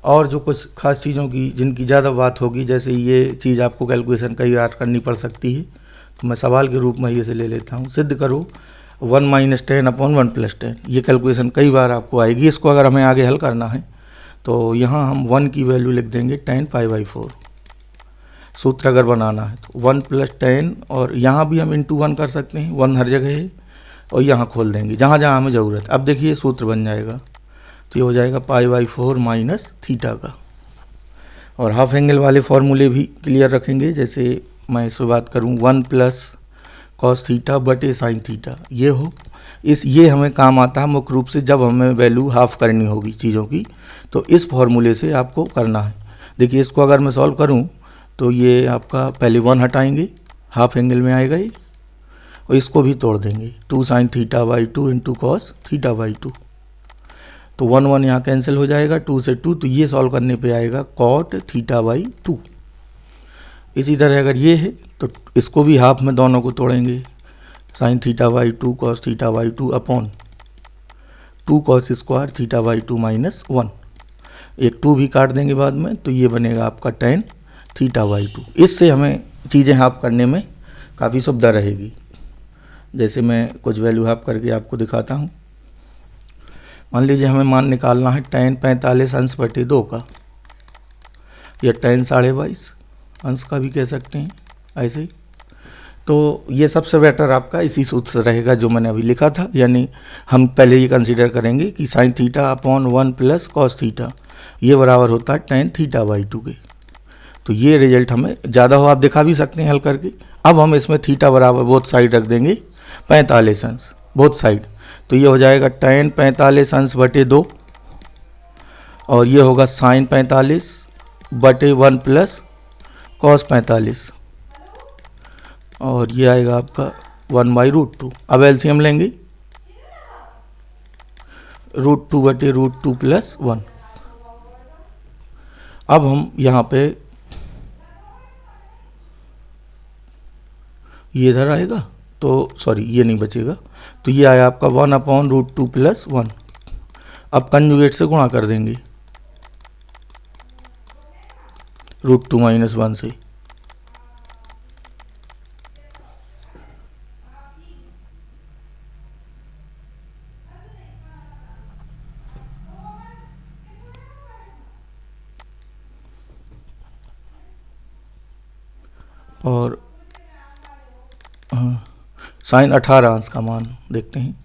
और जो कुछ खास चीज़ों की जिनकी ज़्यादा बात होगी, जैसे ये चीज़ आपको कैलकुलेशन कई बार करनी पड़ सकती है, तो मैं सवाल के रूप में ये से ले लेता हूँ। सिद्ध करो 1 माइनस 10 अपॉन 1 प्लस 10, ये कैलकुलेशन कई बार आपको आएगी। इसको अगर हमें आगे हल करना है तो यहाँ हम 1 की वैल्यू लिख देंगे tan पाई बाई 4। सूत्र अगर बनाना है तो 1 प्लस 10, और यहाँ भी हम इंटू 1 कर सकते हैं, 1 हर जगह है, और यहाँ खोल देंगे जहाँ जहाँ हमें ज़रूरत है। अब देखिए सूत्र बन जाएगा, तो ये हो जाएगा पाई बाई 4 माइनस थीटा का। और हाफ एंगल वाले फॉर्मूले भी क्लियर रखेंगे, जैसे मैं इस पर बात करूँ 1 प्लस कॉस थीटा बटे साइन थीटा, ये हो ये हमें काम आता है मुख्य रूप से जब हमें वैल्यू हाफ करनी होगी चीज़ों की, तो इस फॉर्मूले से आपको करना है। देखिए इसको अगर मैं सॉल्व करूं तो ये आपका पहले 1 हटाएंगे, हाफ एंगल में आएगा ये, और इसको भी तोड़ देंगे, 2 sine theta by 2 into cos theta by 2, तो 1 1 यहाँ कैंसिल हो जाएगा, 2 से 2, तो ये सॉल्व करने पे आएगा कॉट थीटा बाई 2। इसी तरह अगर ये है तो इसको भी हाफ में दोनों को तोड़ेंगे, sine theta by 2 cos theta by 2 upon 2 cos square theta by 2 minus 1, एक 2 भी काट देंगे बाद में, तो ये बनेगा आपका tan थीटा बाई 2। इससे हमें चीज़ें हाफ करने में काफ़ी सुविधा रहेगी। जैसे मैं कुछ वैल्यू हाफ करके आपको दिखाता हूँ। मान लीजिए हमें मान निकालना है tan 45 अंश बटे 2 का, या tan 22.5 अंश का भी कह सकते हैं ऐसे। तो ये सबसे बेटर आपका इसी सूत्र से रहेगा जो मैंने अभी लिखा था, यानी हम पहले ये कंसीडर करेंगे कि sine theta upon 1 plus cos theta, ये बराबर होता है tan थीटा बाई 2 के। तो ये रिजल्ट हमें ज़्यादा हो आप दिखा भी सकते हैं हल करके। अब हम इसमें थीटा बराबर बोथ साइड रख देंगे 45 अंश बोथ साइड, तो ये हो जाएगा tan 45 अंश बटे 2, और ये होगा साइन 45 बटे 1 प्लस कॉस 45, और ये आएगा आपका 1 बाई रूट 2। अब एलसीएम लेंगे, रूट 2 बटे रूट 2 प्लस 1। अब हम यहाँ पे ये इधर आएगा, तो सॉरी ये नहीं बचेगा, तो ये आया आपका 1/√2 + 1। अब कंजुगेट से गुणा कर देंगे √2 - 1 से, और साइन 18 अंश का मान देखते हैं।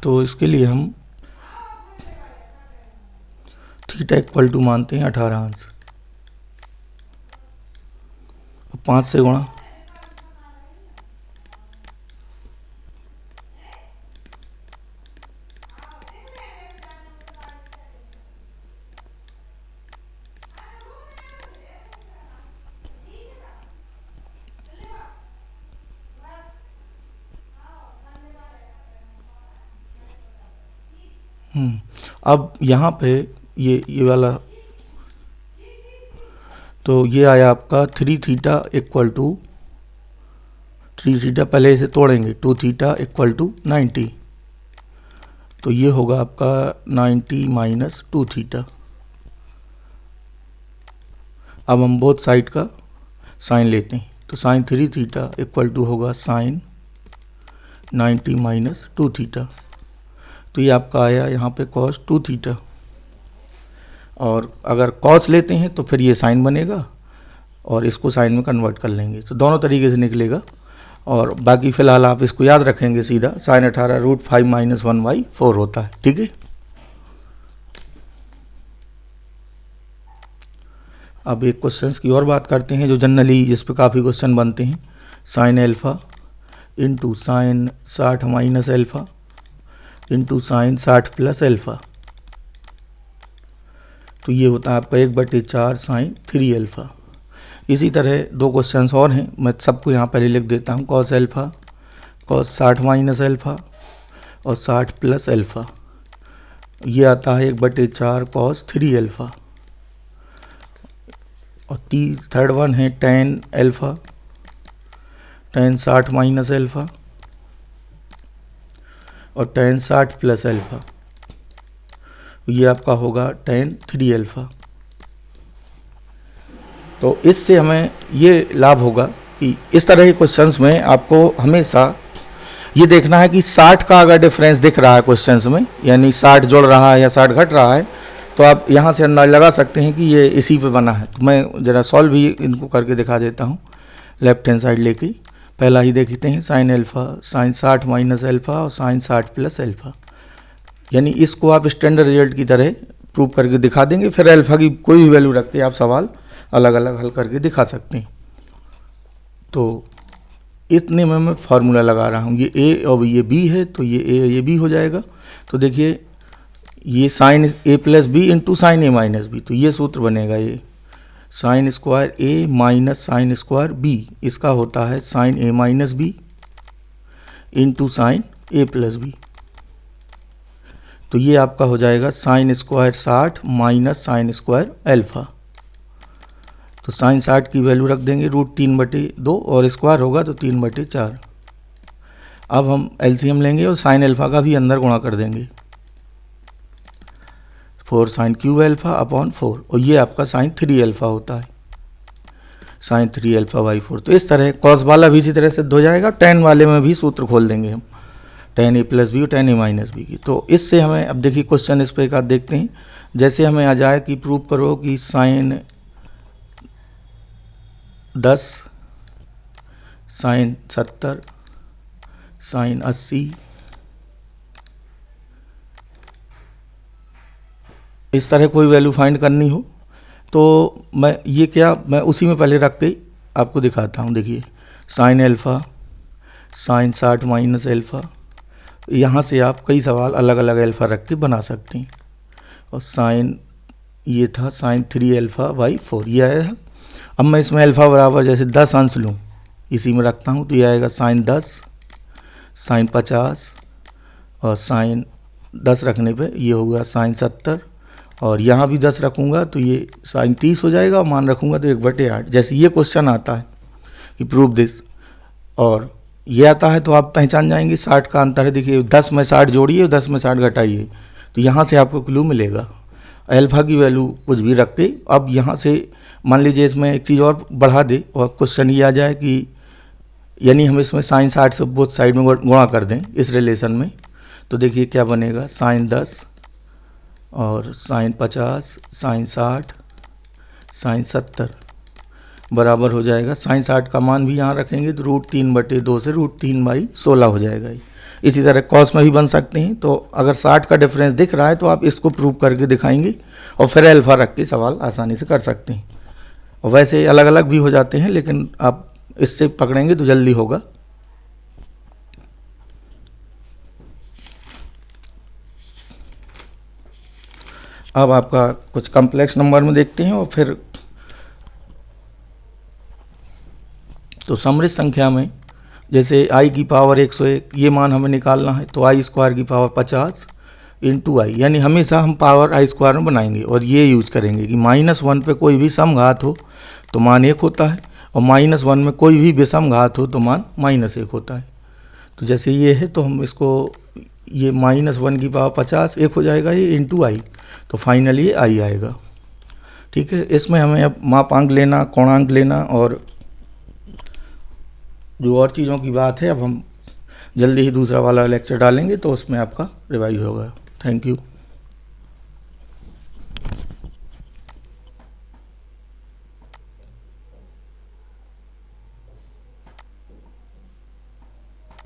तो इसके लिए हम थीटा = मानते हैं 18 अंश, 5 से गुणा, अब यहाँ पे ये वाला, तो ये आया आपका 3 थीटा = 3 थीटा, पहले इसे तोड़ेंगे, 2 थीटा = 90, तो ये होगा आपका 90 - 2 थीटा। अब हम बोथ साइड का साइन लेते हैं, तो साइन 3 थीटा = होगा साइन 90 - 2 थीटा, तो ये आपका आया यहाँ पे cos 2 थीटा। और अगर cos लेते हैं तो फिर ये साइन बनेगा और इसको साइन में कन्वर्ट कर लेंगे, तो दोनों तरीके से निकलेगा। और बाकी फ़िलहाल आप इसको याद रखेंगे, सीधा साइन 18 √5 - 1/4 होता है, ठीक है। अब एक क्वेश्चंस की और बात करते हैं जो जनरली जिस पे काफ़ी क्वेश्चन बनते हैं, sine alpha into sine 60 - alpha into sine 60 + alpha, तो ये होता है आपका 1/4 साइन 3 अल्फ़ा। इसी तरह दो क्वेश्चंस और हैं, मैं सबको यहाँ पहले लिख देता हूँ, कॉस अल्फ़ा, कॉस 60 - अल्फ़ा और 60 + अल्फ़ा, ये आता है 1/4 कॉस 3 अल्फ़ा। और थर्ड वन है tan अल्फ़ा, tan 60 - अल्फ़ा और tan 60 + अल्फ़ा, ये आपका होगा tan 3 अल्फ़ा। तो इससे हमें ये लाभ होगा कि इस तरह के क्वेश्चंस में आपको हमेशा ये देखना है कि 60 का अगर डिफरेंस दिख रहा है क्वेश्चंस में, यानी 60 जुड़ रहा है या 60 घट रहा है, तो आप यहाँ से अंदाज़ा लगा सकते हैं कि ये इसी पे बना है। तो मैं ज़रा सॉल्व भी इनको करके दिखा देता हूँ, लेफ्ट हैंड साइड लेके। पहला ही देखते हैं, साइन अल्फ़ा, साइन 60 - अल्फ़ा और साइन 60 + अल्फ़ा, यानी इसको आप स्टैंडर्ड रिजल्ट की तरह प्रूव करके दिखा देंगे। फिर अल्फ़ा की कोई भी वैल्यू रख के आप सवाल अलग अलग हल करके दिखा सकते हैं। तो इतने में मैं फार्मूला लगा रहा हूँ, ये ए और ये बी है, तो ये ए ये बी हो जाएगा। तो देखिए ये sine a + b into sine a - b, तो ये सूत्र बनेगा, ये sine square a minus sine square b, इसका होता है sine a - b into sine a + b, तो ये आपका हो जाएगा sine square 60 minus sine square alpha. तो साइन 60 की वैल्यू रख देंगे √3/2 और स्क्वायर होगा तो 3/4। अब हम एलसीएम लेंगे और साइन अल्फ़ा का भी अंदर गुणा कर देंगे, 4 साइन क्यूब अल्फ़ा अपॉन 4, और ये आपका साइन 3 अल्फ़ा होता है, साइन 3 अल्फ़ा/4। तो इस तरह कॉस वाला भी इसी तरह सिद्ध हो जाएगा। tan वाले में भी सूत्र खोल देंगे हम, tan a + b और tan a - b की। तो इससे हमें, अब देखिए क्वेश्चन इस पर एक आध देखते हैं। जैसे हमें आ जाए कि प्रूव करो कि साइन 10, साइन 70, साइन 80, इस तरह कोई वैल्यू फाइंड करनी हो, तो मैं उसी में पहले रख के आपको दिखाता हूँ। देखिए साइन अल्फ़ा, साइन 60 - अल्फ़ा, यहाँ से आप कई सवाल अलग अलग अल्फ़ा रख के बना सकते हैं। और साइन, ये था साइन 3 अल्फ़ा/4, ये आया है। अब मैं इसमें अल्फ़ा बराबर जैसे 10 अंश लूँ, इसी में रखता हूँ, तो ये आएगा साइन 10, साइन 50 और साइन 10 रखने पे ये होगा साइन 70 और यहाँ भी 10 रखूँगा तो ये साइन 30 हो जाएगा, और मान रखूँगा तो 1/8। जैसे ये क्वेश्चन आता है कि प्रूव दिस, और ये आता है तो आप पहचान जाएंगे 60 का अंतर है। देखिए 10 में 60 जोड़िए और 10 में 60 घटाइए, तो यहाँ से आपको क्लू मिलेगा। अल्फा की वैल्यू कुछ भी रख के, अब यहाँ से मान लीजिए इसमें एक चीज़ और बढ़ा दे और क्वेश्चन ये आ जाए कि यानी हम इसमें साइन 60 से बोथ साइड में गुणा कर दें इस रिलेशन में, तो देखिए क्या बनेगा, साइन 10 और साइन 50 साइन 60 साइन 70 बराबर हो जाएगा। साइन 60 का मान भी यहाँ रखेंगे तो √3/2 से √3/16 हो जाएगा। इसी तरह कॉस में भी बन सकते हैं। तो अगर 60 का डिफरेंस दिख रहा है तो आप इसको प्रूव करके दिखाएंगे और फिर अल्फा रख के सवाल आसानी से कर सकते हैं। और वैसे अलग अलग भी हो जाते हैं, लेकिन आप इससे पकड़ेंगे तो जल्दी होगा। अब आपका कुछ कॉम्प्लेक्स नंबर में देखते हैं और फिर तो समृद्ध संख्या में जैसे i की पावर 101 ये मान हमें निकालना है, तो i² की पावर 50 इंटू आई, यानी हमेशा हम पावर i² में बनाएंगे और ये यूज करेंगे कि -1 पे कोई भी सम घात हो तो मान 1 होता है, और -1 में कोई भी विषम घात हो तो मान -1 होता है। तो जैसे ये है तो हम इसको ये -1 की पावर 50 1 हो जाएगा, ये इंटू आई, तो फाइनली ये आई आएगा। ठीक है, इसमें हमें अब मापांक लेना, कोणांक लेना और जो और चीज़ों की बात है, अब हम जल्दी ही दूसरा वाला लेक्चर डालेंगे तो उसमें आपका रिवाइज होगा। Thank you.